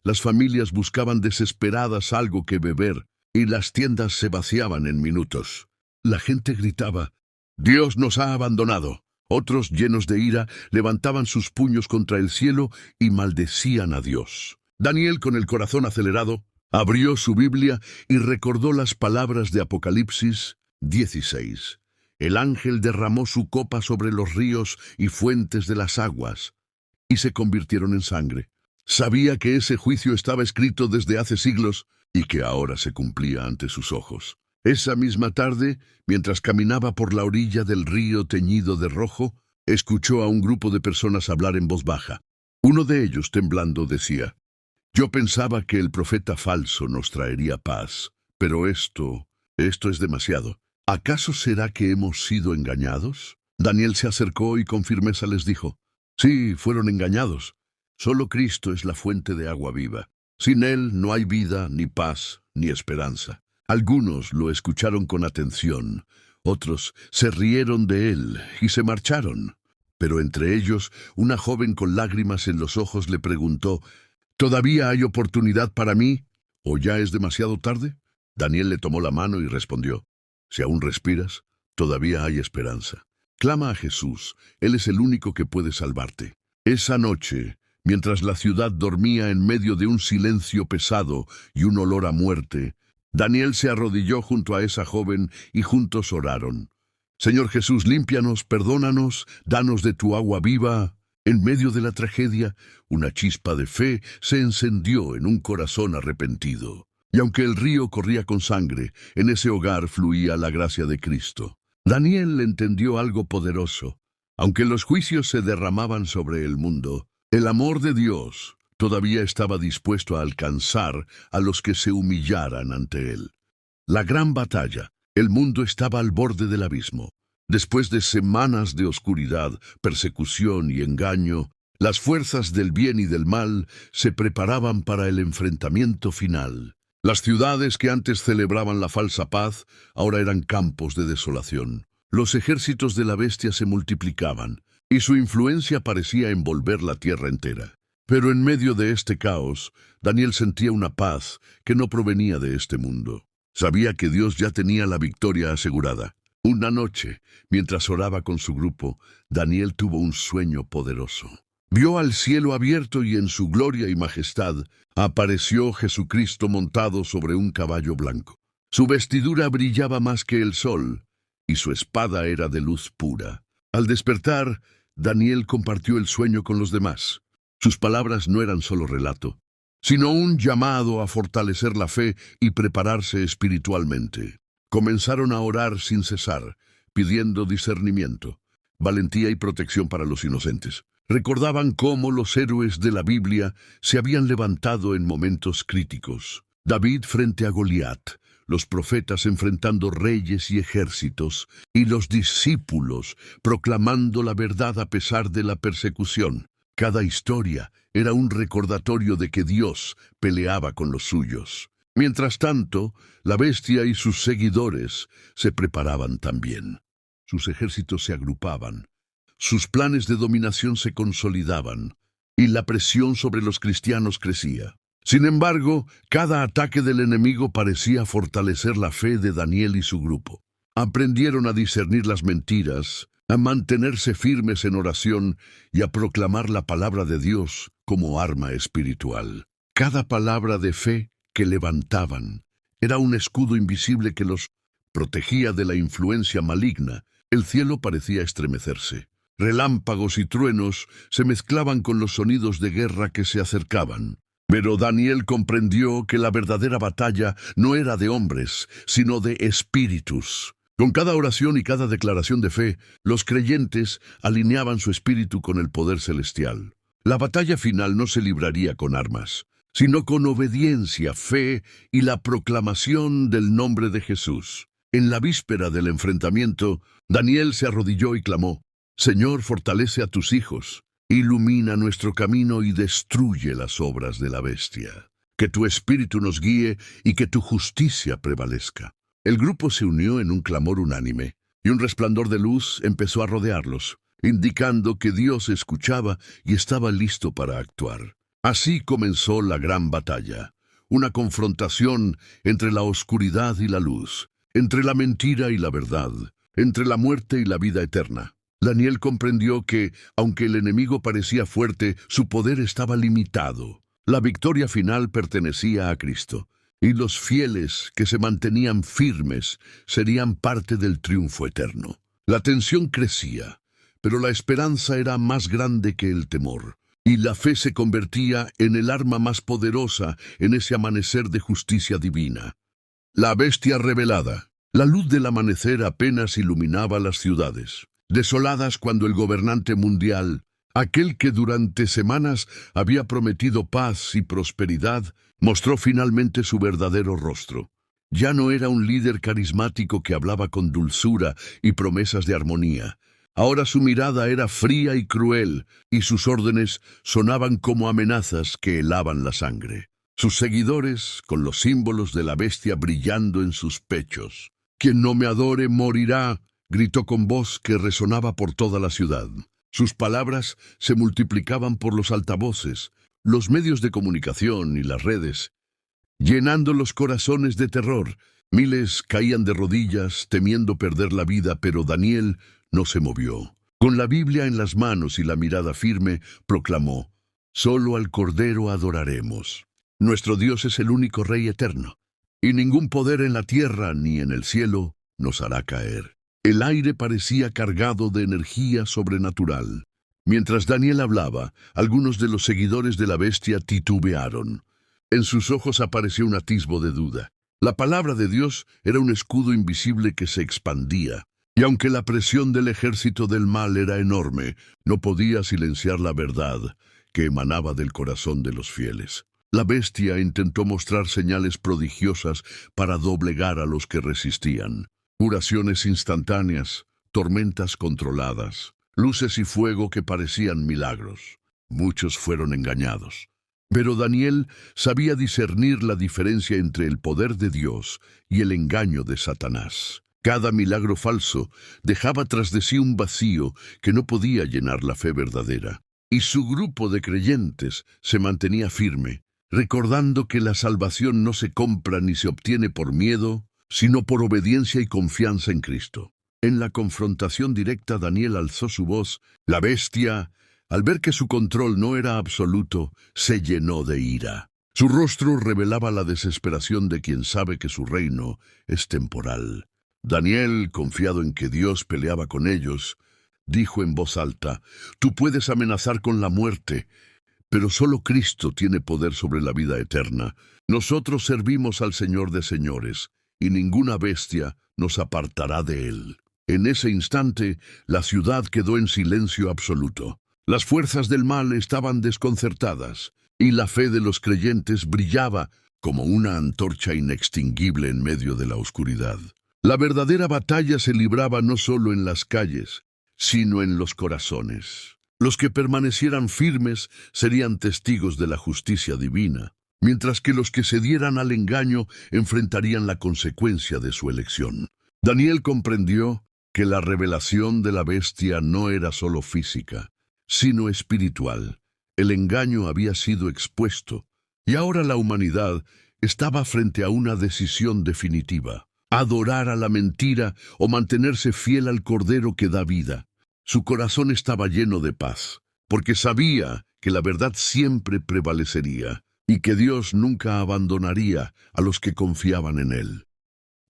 las familias buscaban desesperadas algo que beber, y las tiendas se vaciaban en minutos. La gente gritaba: «Dios nos ha abandonado». Otros, llenos de ira, levantaban sus puños contra el cielo y maldecían a Dios. Daniel, con el corazón acelerado, abrió su Biblia y recordó las palabras de Apocalipsis 16. El ángel derramó su copa sobre los ríos y fuentes de las aguas, y se convirtieron en sangre. Sabía que ese juicio estaba escrito desde hace siglos y que ahora se cumplía ante sus ojos. Esa misma tarde, mientras caminaba por la orilla del río teñido de rojo, escuchó a un grupo de personas hablar en voz baja. Uno de ellos, temblando, decía: «Yo pensaba que el profeta falso nos traería paz, pero esto es demasiado. ¿Acaso será que hemos sido engañados?» Daniel se acercó y con firmeza les dijo: «Sí, fueron engañados. Solo Cristo es la fuente de agua viva. Sin Él no hay vida, ni paz, ni esperanza». Algunos lo escucharon con atención, otros se rieron de él y se marcharon. Pero entre ellos, una joven con lágrimas en los ojos le preguntó: «¿Todavía hay oportunidad para mí? ¿O ya es demasiado tarde?» Daniel le tomó la mano y respondió: si aún respiras, todavía hay esperanza. Clama a Jesús, Él es el único que puede salvarte. Esa noche, mientras la ciudad dormía en medio de un silencio pesado y un olor a muerte, Daniel se arrodilló junto a esa joven y juntos oraron. Señor Jesús, límpianos, perdónanos, danos de tu agua viva. En medio de la tragedia, una chispa de fe se encendió en un corazón arrepentido. Y aunque el río corría con sangre, en ese hogar fluía la gracia de Cristo. Daniel entendió algo poderoso. Aunque los juicios se derramaban sobre el mundo, el amor de Dios todavía estaba dispuesto a alcanzar a los que se humillaran ante Él. La gran batalla. El mundo estaba al borde del abismo. Después de semanas de oscuridad, persecución y engaño, las fuerzas del bien y del mal se preparaban para el enfrentamiento final. Las ciudades que antes celebraban la falsa paz ahora eran campos de desolación. Los ejércitos de la bestia se multiplicaban, y su influencia parecía envolver la tierra entera. Pero en medio de este caos, Daniel sentía una paz que no provenía de este mundo. Sabía que Dios ya tenía la victoria asegurada. Una noche, mientras oraba con su grupo, Daniel tuvo un sueño poderoso. Vio al cielo abierto y en su gloria y majestad apareció Jesucristo montado sobre un caballo blanco. Su vestidura brillaba más que el sol, y su espada era de luz pura. Al despertar, Daniel compartió el sueño con los demás. Sus palabras no eran solo relato, sino un llamado a fortalecer la fe y prepararse espiritualmente. Comenzaron a orar sin cesar, pidiendo discernimiento, valentía y protección para los inocentes. Recordaban cómo los héroes de la Biblia se habían levantado en momentos críticos. David frente a Goliat, los profetas enfrentando reyes y ejércitos, y los discípulos proclamando la verdad a pesar de la persecución. Cada historia era un recordatorio de que Dios peleaba con los suyos. Mientras tanto, la bestia y sus seguidores se preparaban también. Sus ejércitos se agrupaban, sus planes de dominación se consolidaban, y la presión sobre los cristianos crecía. Sin embargo, cada ataque del enemigo parecía fortalecer la fe de Daniel y su grupo. Aprendieron a discernir las mentiras, a mantenerse firmes en oración y a proclamar la palabra de Dios como arma espiritual. Cada palabra de fe que levantaban era un escudo invisible que los protegía de la influencia maligna. El cielo parecía estremecerse. Relámpagos y truenos se mezclaban con los sonidos de guerra que se acercaban. Pero Daniel comprendió que la verdadera batalla no era de hombres, sino de espíritus. Con cada oración y cada declaración de fe, los creyentes alineaban su espíritu con el poder celestial. La batalla final no se libraría con armas, sino con obediencia, fe y la proclamación del nombre de Jesús. En la víspera del enfrentamiento, Daniel se arrodilló y clamó: Señor, fortalece a tus hijos, ilumina nuestro camino y destruye las obras de la bestia. Que tu espíritu nos guíe y que tu justicia prevalezca. El grupo se unió en un clamor unánime, y un resplandor de luz empezó a rodearlos, indicando que Dios escuchaba y estaba listo para actuar. Así comenzó la gran batalla, una confrontación entre la oscuridad y la luz, entre la mentira y la verdad, entre la muerte y la vida eterna. Daniel comprendió que, aunque el enemigo parecía fuerte, su poder estaba limitado. La victoria final pertenecía a Cristo, y los fieles que se mantenían firmes serían parte del triunfo eterno. La tensión crecía, pero la esperanza era más grande que el temor, y la fe se convertía en el arma más poderosa en ese amanecer de justicia divina. La bestia revelada. La luz del amanecer apenas iluminaba las ciudades, desoladas cuando el gobernante mundial, aquel que durante semanas había prometido paz y prosperidad, mostró finalmente su verdadero rostro. Ya no era un líder carismático que hablaba con dulzura y promesas de armonía. Ahora su mirada era fría y cruel, y sus órdenes sonaban como amenazas que helaban la sangre. Sus seguidores, con los símbolos de la bestia brillando en sus pechos. «Quien no me adore morirá», gritó con voz que resonaba por toda la ciudad. Sus palabras se multiplicaban por los altavoces, los medios de comunicación y las redes, llenando los corazones de terror. Miles caían de rodillas, temiendo perder la vida, pero Daniel no se movió. Con la Biblia en las manos y la mirada firme, proclamó: «Solo al Cordero adoraremos. Nuestro Dios es el único Rey eterno, y ningún poder en la tierra ni en el cielo nos hará caer». El aire parecía cargado de energía sobrenatural. Mientras Daniel hablaba, algunos de los seguidores de la bestia titubearon. En sus ojos apareció un atisbo de duda. La palabra de Dios era un escudo invisible que se expandía, y aunque la presión del ejército del mal era enorme, no podía silenciar la verdad que emanaba del corazón de los fieles. La bestia intentó mostrar señales prodigiosas para doblegar a los que resistían. Curaciones instantáneas, tormentas controladas, luces y fuego que parecían milagros. Muchos fueron engañados. Pero Daniel sabía discernir la diferencia entre el poder de Dios y el engaño de Satanás. Cada milagro falso dejaba tras de sí un vacío que no podía llenar la fe verdadera. Y su grupo de creyentes se mantenía firme, recordando que la salvación no se compra ni se obtiene por miedo, sino por obediencia y confianza en Cristo. En la confrontación directa, Daniel alzó su voz. La bestia, al ver que su control no era absoluto, se llenó de ira. Su rostro revelaba la desesperación de quien sabe que su reino es temporal. Daniel, confiado en que Dios peleaba con ellos, dijo en voz alta: «Tú puedes amenazar con la muerte, pero solo Cristo tiene poder sobre la vida eterna. Nosotros servimos al Señor de señores, y ninguna bestia nos apartará de él». En ese instante, la ciudad quedó en silencio absoluto. Las fuerzas del mal estaban desconcertadas, y la fe de los creyentes brillaba como una antorcha inextinguible en medio de la oscuridad. La verdadera batalla se libraba no solo en las calles, sino en los corazones. Los que permanecieran firmes serían testigos de la justicia divina, mientras que los que cedieran al engaño enfrentarían la consecuencia de su elección. Daniel comprendió que la revelación de la bestia no era solo física, sino espiritual. El engaño había sido expuesto, y ahora la humanidad estaba frente a una decisión definitiva: adorar a la mentira o mantenerse fiel al Cordero que da vida. Su corazón estaba lleno de paz, porque sabía que la verdad siempre prevalecería y que Dios nunca abandonaría a los que confiaban en Él.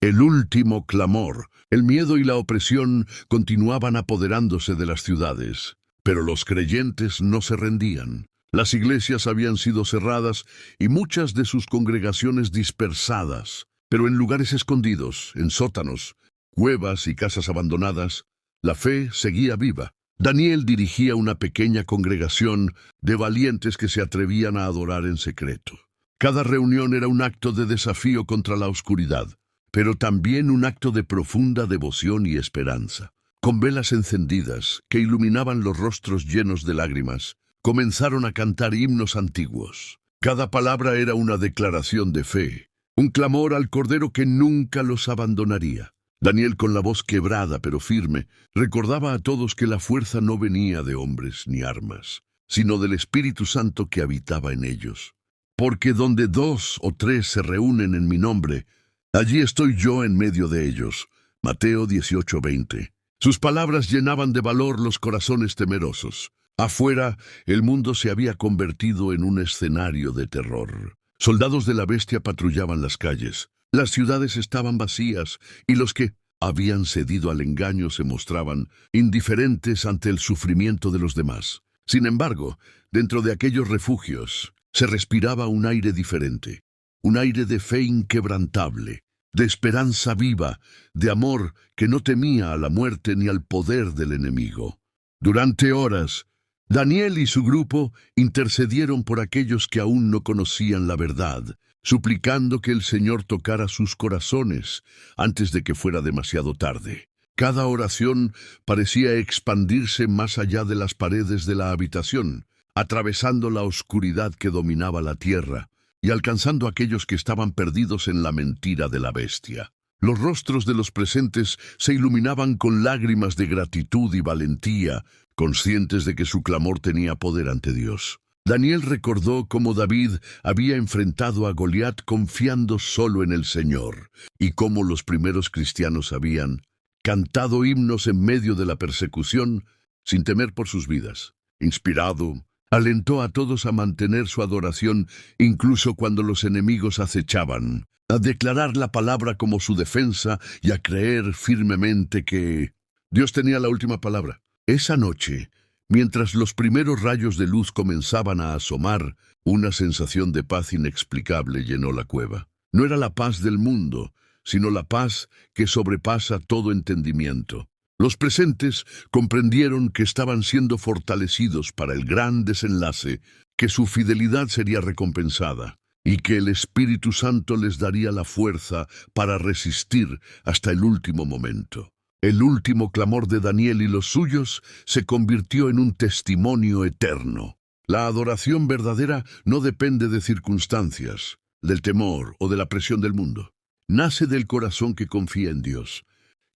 El último clamor, el miedo y la opresión continuaban apoderándose de las ciudades, pero los creyentes no se rendían. Las iglesias habían sido cerradas y muchas de sus congregaciones dispersadas, pero en lugares escondidos, en sótanos, cuevas y casas abandonadas, la fe seguía viva. Daniel dirigía una pequeña congregación de valientes que se atrevían a adorar en secreto. Cada reunión era un acto de desafío contra la oscuridad, pero también un acto de profunda devoción y esperanza. Con velas encendidas que iluminaban los rostros llenos de lágrimas, comenzaron a cantar himnos antiguos. Cada palabra era una declaración de fe, un clamor al Cordero que nunca los abandonaría. Daniel, con la voz quebrada pero firme, recordaba a todos que la fuerza no venía de hombres ni armas, sino del Espíritu Santo que habitaba en ellos. Porque donde 2 o 3 se reúnen en mi nombre, allí estoy yo en medio de ellos. Mateo 18:20. Sus palabras llenaban de valor los corazones temerosos. Afuera, el mundo se había convertido en un escenario de terror. Soldados de la bestia patrullaban las calles. Las ciudades estaban vacías, y los que habían cedido al engaño se mostraban indiferentes ante el sufrimiento de los demás. Sin embargo, dentro de aquellos refugios se respiraba un aire diferente, un aire de fe inquebrantable, de esperanza viva, de amor que no temía a la muerte ni al poder del enemigo. Durante horas, Daniel y su grupo intercedieron por aquellos que aún no conocían la verdad, suplicando que el Señor tocara sus corazones antes de que fuera demasiado tarde. Cada oración parecía expandirse más allá de las paredes de la habitación, atravesando la oscuridad que dominaba la tierra y alcanzando a aquellos que estaban perdidos en la mentira de la bestia. Los rostros de los presentes se iluminaban con lágrimas de gratitud y valentía, conscientes de que su clamor tenía poder ante Dios. Daniel recordó cómo David había enfrentado a Goliat confiando solo en el Señor, y cómo los primeros cristianos habían cantado himnos en medio de la persecución sin temer por sus vidas. Inspirado, alentó a todos a mantener su adoración incluso cuando los enemigos acechaban, a declarar la palabra como su defensa y a creer firmemente que Dios tenía la última palabra. Esa noche, mientras los primeros rayos de luz comenzaban a asomar, una sensación de paz inexplicable llenó la cueva. No era la paz del mundo, sino la paz que sobrepasa todo entendimiento. Los presentes comprendieron que estaban siendo fortalecidos para el gran desenlace, que su fidelidad sería recompensada, y que el Espíritu Santo les daría la fuerza para resistir hasta el último momento. El último clamor de Daniel y los suyos se convirtió en un testimonio eterno. La adoración verdadera no depende de circunstancias, del temor o de la presión del mundo. Nace del corazón que confía en Dios,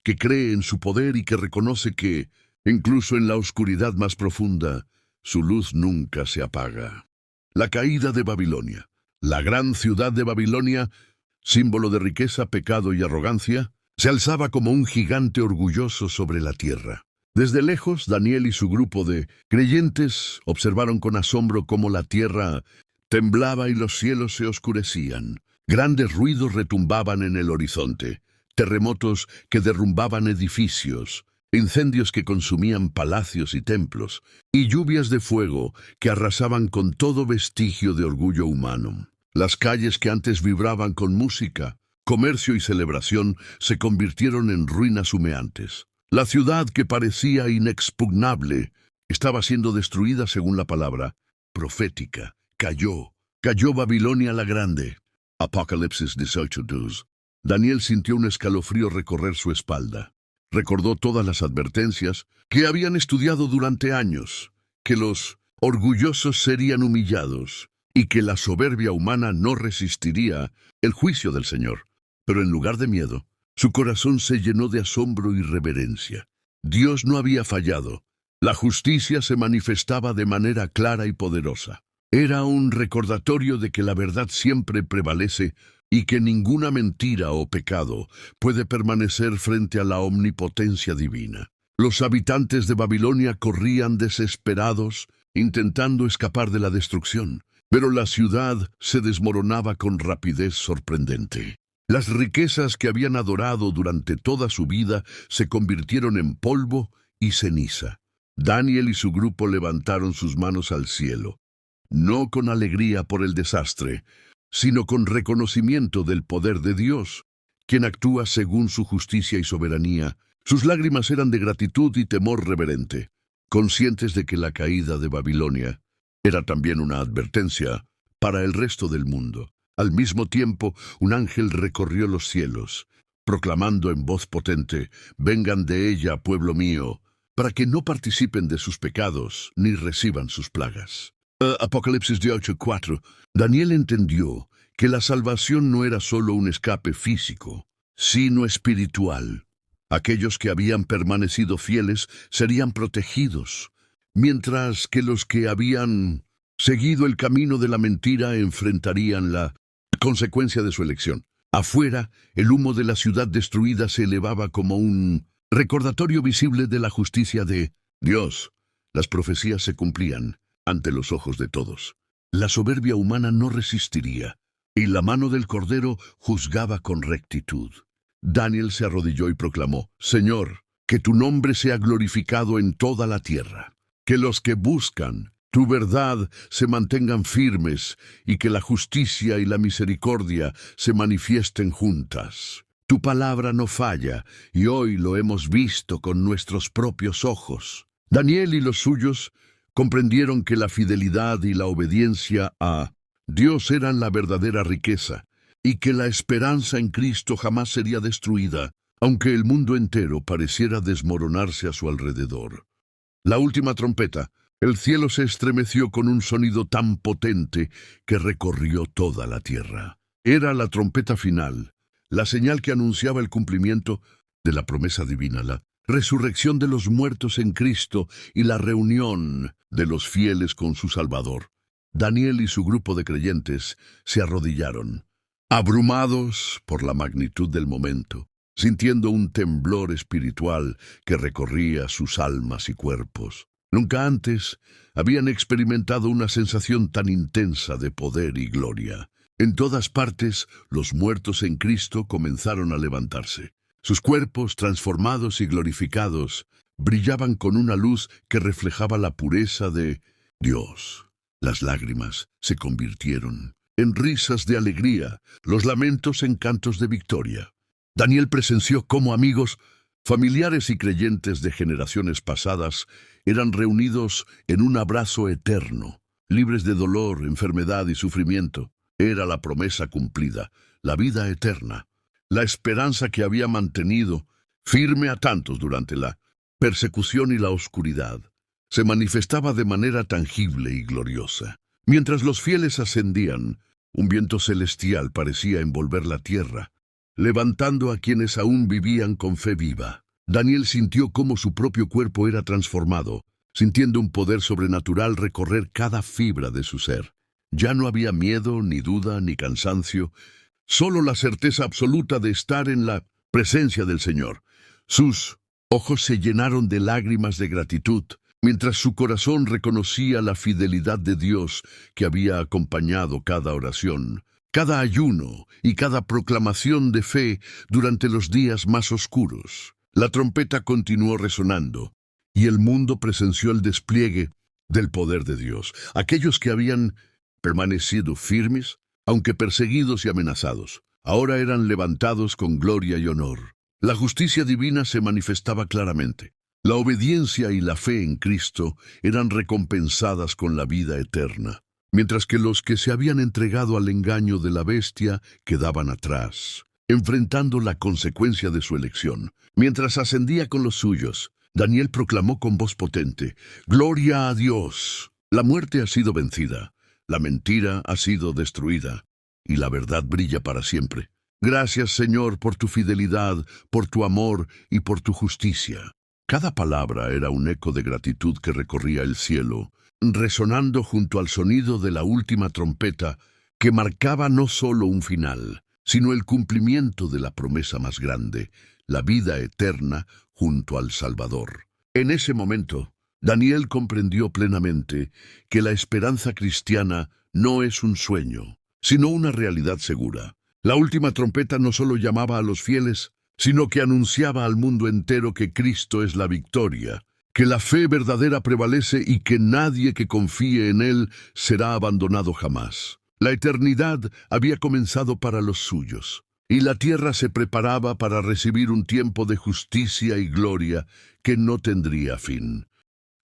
que cree en su poder y que reconoce que, incluso en la oscuridad más profunda, su luz nunca se apaga. La caída de Babilonia. La gran ciudad de Babilonia, símbolo de riqueza, pecado y arrogancia, se alzaba como un gigante orgulloso sobre la tierra. Desde lejos, Daniel y su grupo de creyentes observaron con asombro cómo la tierra temblaba y los cielos se oscurecían. Grandes ruidos retumbaban en el horizonte, terremotos que derrumbaban edificios, incendios que consumían palacios y templos, y lluvias de fuego que arrasaban con todo vestigio de orgullo humano. Las calles que antes vibraban con música, comercio y celebración se convirtieron en ruinas humeantes. La ciudad que parecía inexpugnable estaba siendo destruida según la palabra profética. Cayó Babilonia la Grande. Apocalipsis 18:2. Daniel sintió un escalofrío recorrer su espalda. Recordó todas las advertencias que habían estudiado durante años, que los orgullosos serían humillados y que la soberbia humana no resistiría el juicio del Señor. Pero en lugar de miedo, su corazón se llenó de asombro y reverencia. Dios no había fallado. La justicia se manifestaba de manera clara y poderosa. Era un recordatorio de que la verdad siempre prevalece y que ninguna mentira o pecado puede permanecer frente a la omnipotencia divina. Los habitantes de Babilonia corrían desesperados, intentando escapar de la destrucción, pero la ciudad se desmoronaba con rapidez sorprendente. Las riquezas que habían adorado durante toda su vida se convirtieron en polvo y ceniza. Daniel y su grupo levantaron sus manos al cielo, no con alegría por el desastre, sino con reconocimiento del poder de Dios, quien actúa según su justicia y soberanía. Sus lágrimas eran de gratitud y temor reverente, conscientes de que la caída de Babilonia era también una advertencia para el resto del mundo. Al mismo tiempo, un ángel recorrió los cielos, proclamando en voz potente: «Vengan de ella, pueblo mío, para que no participen de sus pecados ni reciban sus plagas». Apocalipsis 18:4. Daniel entendió que la salvación no era solo un escape físico, sino espiritual. Aquellos que habían permanecido fieles serían protegidos, mientras que los que habían seguido el camino de la mentira enfrentarían la consecuencia de su elección. Afuera, el humo de la ciudad destruida se elevaba como un recordatorio visible de la justicia de Dios. Las profecías se cumplían ante los ojos de todos. La soberbia humana no resistiría, y la mano del Cordero juzgaba con rectitud. Daniel se arrodilló y proclamó: «Señor, que tu nombre sea glorificado en toda la tierra, que los que buscan tu verdad se mantengan firmes y que la justicia y la misericordia se manifiesten juntas. Tu palabra no falla, y hoy lo hemos visto con nuestros propios ojos». Daniel y los suyos comprendieron que la fidelidad y la obediencia a Dios eran la verdadera riqueza, y que la esperanza en Cristo jamás sería destruida, aunque el mundo entero pareciera desmoronarse a su alrededor. La última trompeta. El cielo se estremeció con un sonido tan potente que recorrió toda la tierra. Era la trompeta final, la señal que anunciaba el cumplimiento de la promesa divina, la resurrección de los muertos en Cristo y la reunión de los fieles con su Salvador. Daniel y su grupo de creyentes se arrodillaron, abrumados por la magnitud del momento, sintiendo un temblor espiritual que recorría sus almas y cuerpos. Nunca antes habían experimentado una sensación tan intensa de poder y gloria. En todas partes, los muertos en Cristo comenzaron a levantarse. Sus cuerpos, transformados y glorificados, brillaban con una luz que reflejaba la pureza de Dios. Las lágrimas se convirtieron en risas de alegría, los lamentos en cantos de victoria. Daniel presenció cómo amigos, familiares y creyentes de generaciones pasadas eran reunidos en un abrazo eterno, libres de dolor, enfermedad y sufrimiento. Era la promesa cumplida, la vida eterna, la esperanza que había mantenido firme a tantos durante la persecución y la oscuridad. Se manifestaba de manera tangible y gloriosa. Mientras los fieles ascendían, un viento celestial parecía envolver la tierra, levantando a quienes aún vivían con fe viva. Daniel sintió cómo su propio cuerpo era transformado, sintiendo un poder sobrenatural recorrer cada fibra de su ser. Ya no había miedo, ni duda, ni cansancio, solo la certeza absoluta de estar en la presencia del Señor. Sus ojos se llenaron de lágrimas de gratitud, mientras su corazón reconocía la fidelidad de Dios que había acompañado cada oración, cada ayuno y cada proclamación de fe durante los días más oscuros. La trompeta continuó resonando, y el mundo presenció el despliegue del poder de Dios. Aquellos que habían permanecido firmes, aunque perseguidos y amenazados, ahora eran levantados con gloria y honor. La justicia divina se manifestaba claramente. La obediencia y la fe en Cristo eran recompensadas con la vida eterna, mientras que los que se habían entregado al engaño de la bestia quedaban atrás, enfrentando la consecuencia de su elección. Mientras ascendía con los suyos, Daniel proclamó con voz potente: «Gloria a Dios. La muerte ha sido vencida, la mentira ha sido destruida, y la verdad brilla para siempre. Gracias, Señor, por tu fidelidad, por tu amor y por tu justicia». Cada palabra era un eco de gratitud que recorría el cielo, resonando junto al sonido de la última trompeta que marcaba no solo un final, sino el cumplimiento de la promesa más grande, la vida eterna junto al Salvador. En ese momento, Daniel comprendió plenamente que la esperanza cristiana no es un sueño, sino una realidad segura. La última trompeta no solo llamaba a los fieles, sino que anunciaba al mundo entero que Cristo es la victoria, que la fe verdadera prevalece y que nadie que confíe en Él será abandonado jamás. La eternidad había comenzado para los suyos, y la tierra se preparaba para recibir un tiempo de justicia y gloria que no tendría fin.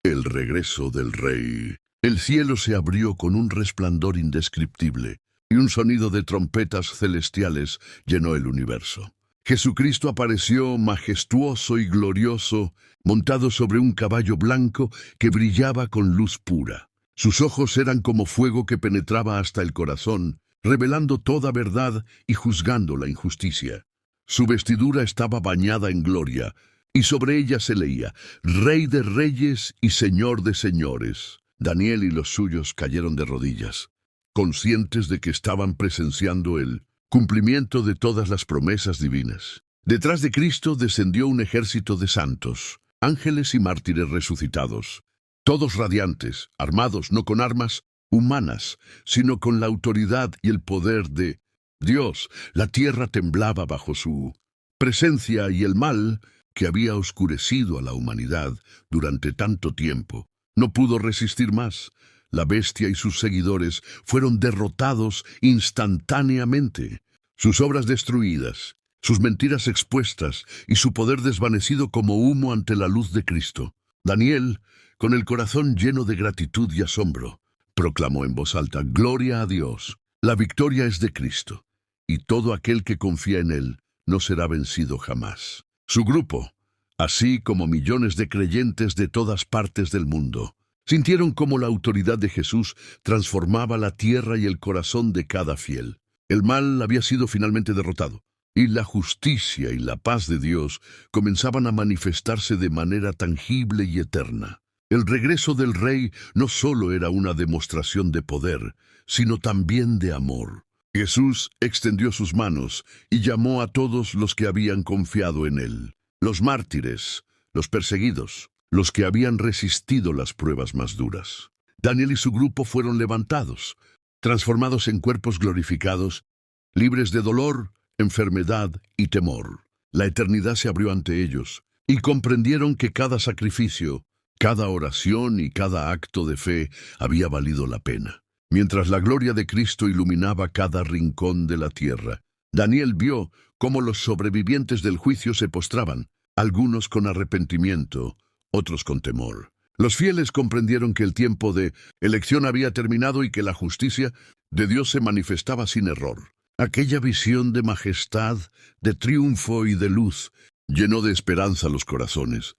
El regreso del Rey. El cielo se abrió con un resplandor indescriptible, y un sonido de trompetas celestiales llenó el universo. Jesucristo apareció majestuoso y glorioso, montado sobre un caballo blanco que brillaba con luz pura. Sus ojos eran como fuego que penetraba hasta el corazón, revelando toda verdad y juzgando la injusticia. Su vestidura estaba bañada en gloria, y sobre ella se leía: «Rey de reyes y Señor de señores». Daniel y los suyos cayeron de rodillas, conscientes de que estaban presenciando el cumplimiento de todas las promesas divinas. Detrás de Cristo descendió un ejército de santos, ángeles y mártires resucitados, todos radiantes, armados no con armas humanas, sino con la autoridad y el poder de Dios. La tierra temblaba bajo su presencia y el mal, que había oscurecido a la humanidad durante tanto tiempo, no pudo resistir más. La bestia y sus seguidores fueron derrotados instantáneamente, sus obras destruidas, sus mentiras expuestas y su poder desvanecido como humo ante la luz de Cristo. Daniel, con el corazón lleno de gratitud y asombro, proclamó en voz alta: «Gloria a Dios, la victoria es de Cristo, y todo aquel que confía en Él no será vencido jamás». Su grupo, así como millones de creyentes de todas partes del mundo, sintieron cómo la autoridad de Jesús transformaba la tierra y el corazón de cada fiel. El mal había sido finalmente derrotado, y la justicia y la paz de Dios comenzaban a manifestarse de manera tangible y eterna. El regreso del rey no solo era una demostración de poder, sino también de amor. Jesús extendió sus manos y llamó a todos los que habían confiado en él, los mártires, los perseguidos, los que habían resistido las pruebas más duras. Daniel y su grupo fueron levantados, transformados en cuerpos glorificados, libres de dolor, enfermedad y temor. La eternidad se abrió ante ellos y comprendieron que cada sacrificio, cada oración y cada acto de fe había valido la pena. Mientras la gloria de Cristo iluminaba cada rincón de la tierra, Daniel vio cómo los sobrevivientes del juicio se postraban, algunos con arrepentimiento, otros con temor. Los fieles comprendieron que el tiempo de elección había terminado y que la justicia de Dios se manifestaba sin error. Aquella visión de majestad, de triunfo y de luz llenó de esperanza los corazones,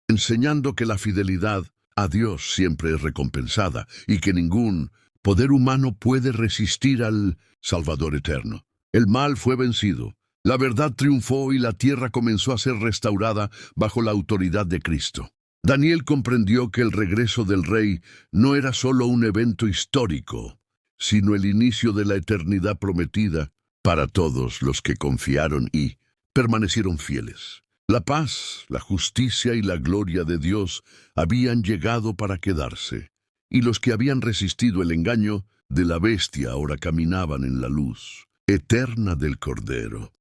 enseñando que la fidelidad a Dios siempre es recompensada y que ningún poder humano puede resistir al Salvador eterno. El mal fue vencido, la verdad triunfó y la tierra comenzó a ser restaurada bajo la autoridad de Cristo. Daniel comprendió que el regreso del rey no era solo un evento histórico, sino el inicio de la eternidad prometida para todos los que confiaron y permanecieron fieles. La paz, la justicia y la gloria de Dios habían llegado para quedarse, y los que habían resistido el engaño de la bestia ahora caminaban en la luz eterna del Cordero.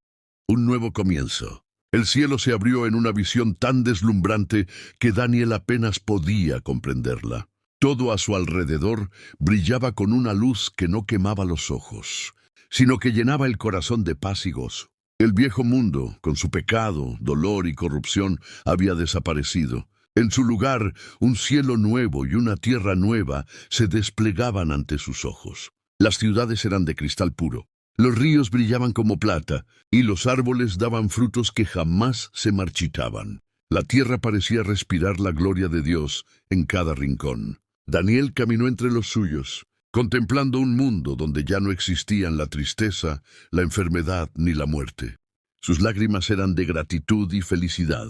Un nuevo comienzo. El cielo se abrió en una visión tan deslumbrante que Daniel apenas podía comprenderla. Todo a su alrededor brillaba con una luz que no quemaba los ojos, sino que llenaba el corazón de paz y gozo. El viejo mundo, con su pecado, dolor y corrupción, había desaparecido. En su lugar, un cielo nuevo y una tierra nueva se desplegaban ante sus ojos. Las ciudades eran de cristal puro. Los ríos brillaban como plata, y los árboles daban frutos que jamás se marchitaban. La tierra parecía respirar la gloria de Dios en cada rincón. Daniel caminó entre los suyos, contemplando un mundo donde ya no existían la tristeza, la enfermedad ni la muerte. Sus lágrimas eran de gratitud y felicidad,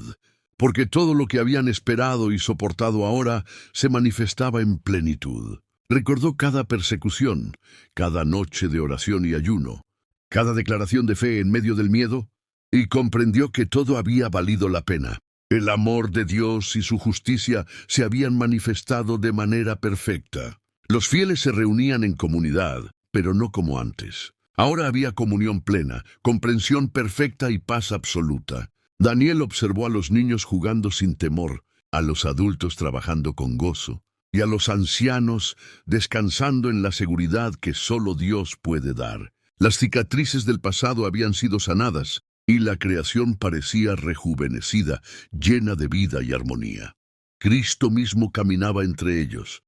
porque todo lo que habían esperado y soportado ahora se manifestaba en plenitud. Recordó cada persecución, cada noche de oración y ayuno, cada declaración de fe en medio del miedo, y comprendió que todo había valido la pena. El amor de Dios y su justicia se habían manifestado de manera perfecta. Los fieles se reunían en comunidad, pero no como antes. Ahora había comunión plena, comprensión perfecta y paz absoluta. Daniel observó a los niños jugando sin temor, a los adultos trabajando con gozo, y a los ancianos descansando en la seguridad que solo Dios puede dar. Las cicatrices del pasado habían sido sanadas, y la creación parecía rejuvenecida, llena de vida y armonía. Cristo mismo caminaba entre ellos,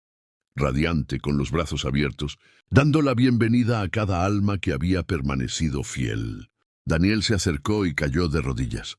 radiante con los brazos abiertos, dando la bienvenida a cada alma que había permanecido fiel. Daniel se acercó y cayó de rodillas,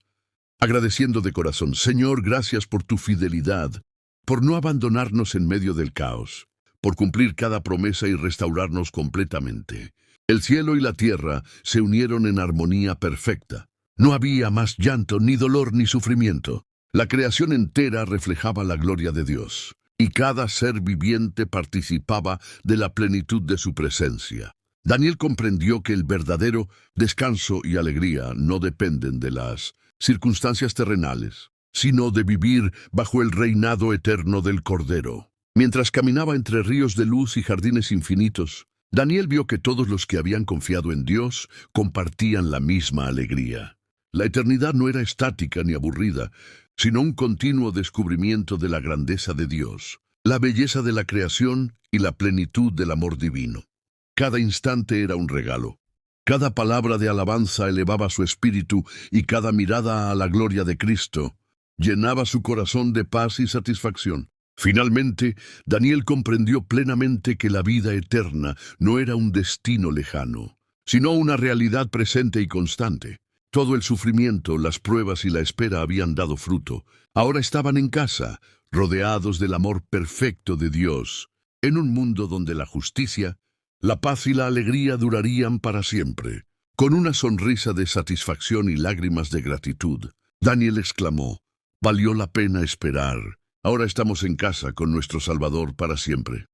agradeciendo de corazón: Señor, gracias por tu fidelidad, por no abandonarnos en medio del caos, por cumplir cada promesa y restaurarnos completamente. El cielo y la tierra se unieron en armonía perfecta. No había más llanto, ni dolor, ni sufrimiento. La creación entera reflejaba la gloria de Dios, y cada ser viviente participaba de la plenitud de su presencia. Daniel comprendió que el verdadero descanso y alegría no dependen de las circunstancias terrenales, sino de vivir bajo el reinado eterno del Cordero. Mientras caminaba entre ríos de luz y jardines infinitos, Daniel vio que todos los que habían confiado en Dios compartían la misma alegría. La eternidad no era estática ni aburrida, sino un continuo descubrimiento de la grandeza de Dios, la belleza de la creación y la plenitud del amor divino. Cada instante era un regalo. Cada palabra de alabanza elevaba su espíritu y cada mirada a la gloria de Cristo llenaba su corazón de paz y satisfacción. Finalmente, Daniel comprendió plenamente que la vida eterna no era un destino lejano, sino una realidad presente y constante. Todo el sufrimiento, las pruebas y la espera habían dado fruto. Ahora estaban en casa, rodeados del amor perfecto de Dios, en un mundo donde la justicia, la paz y la alegría durarían para siempre. Con una sonrisa de satisfacción y lágrimas de gratitud, Daniel exclamó: «Valió la pena esperar, Ahora estamos en casa con nuestro Salvador para siempre.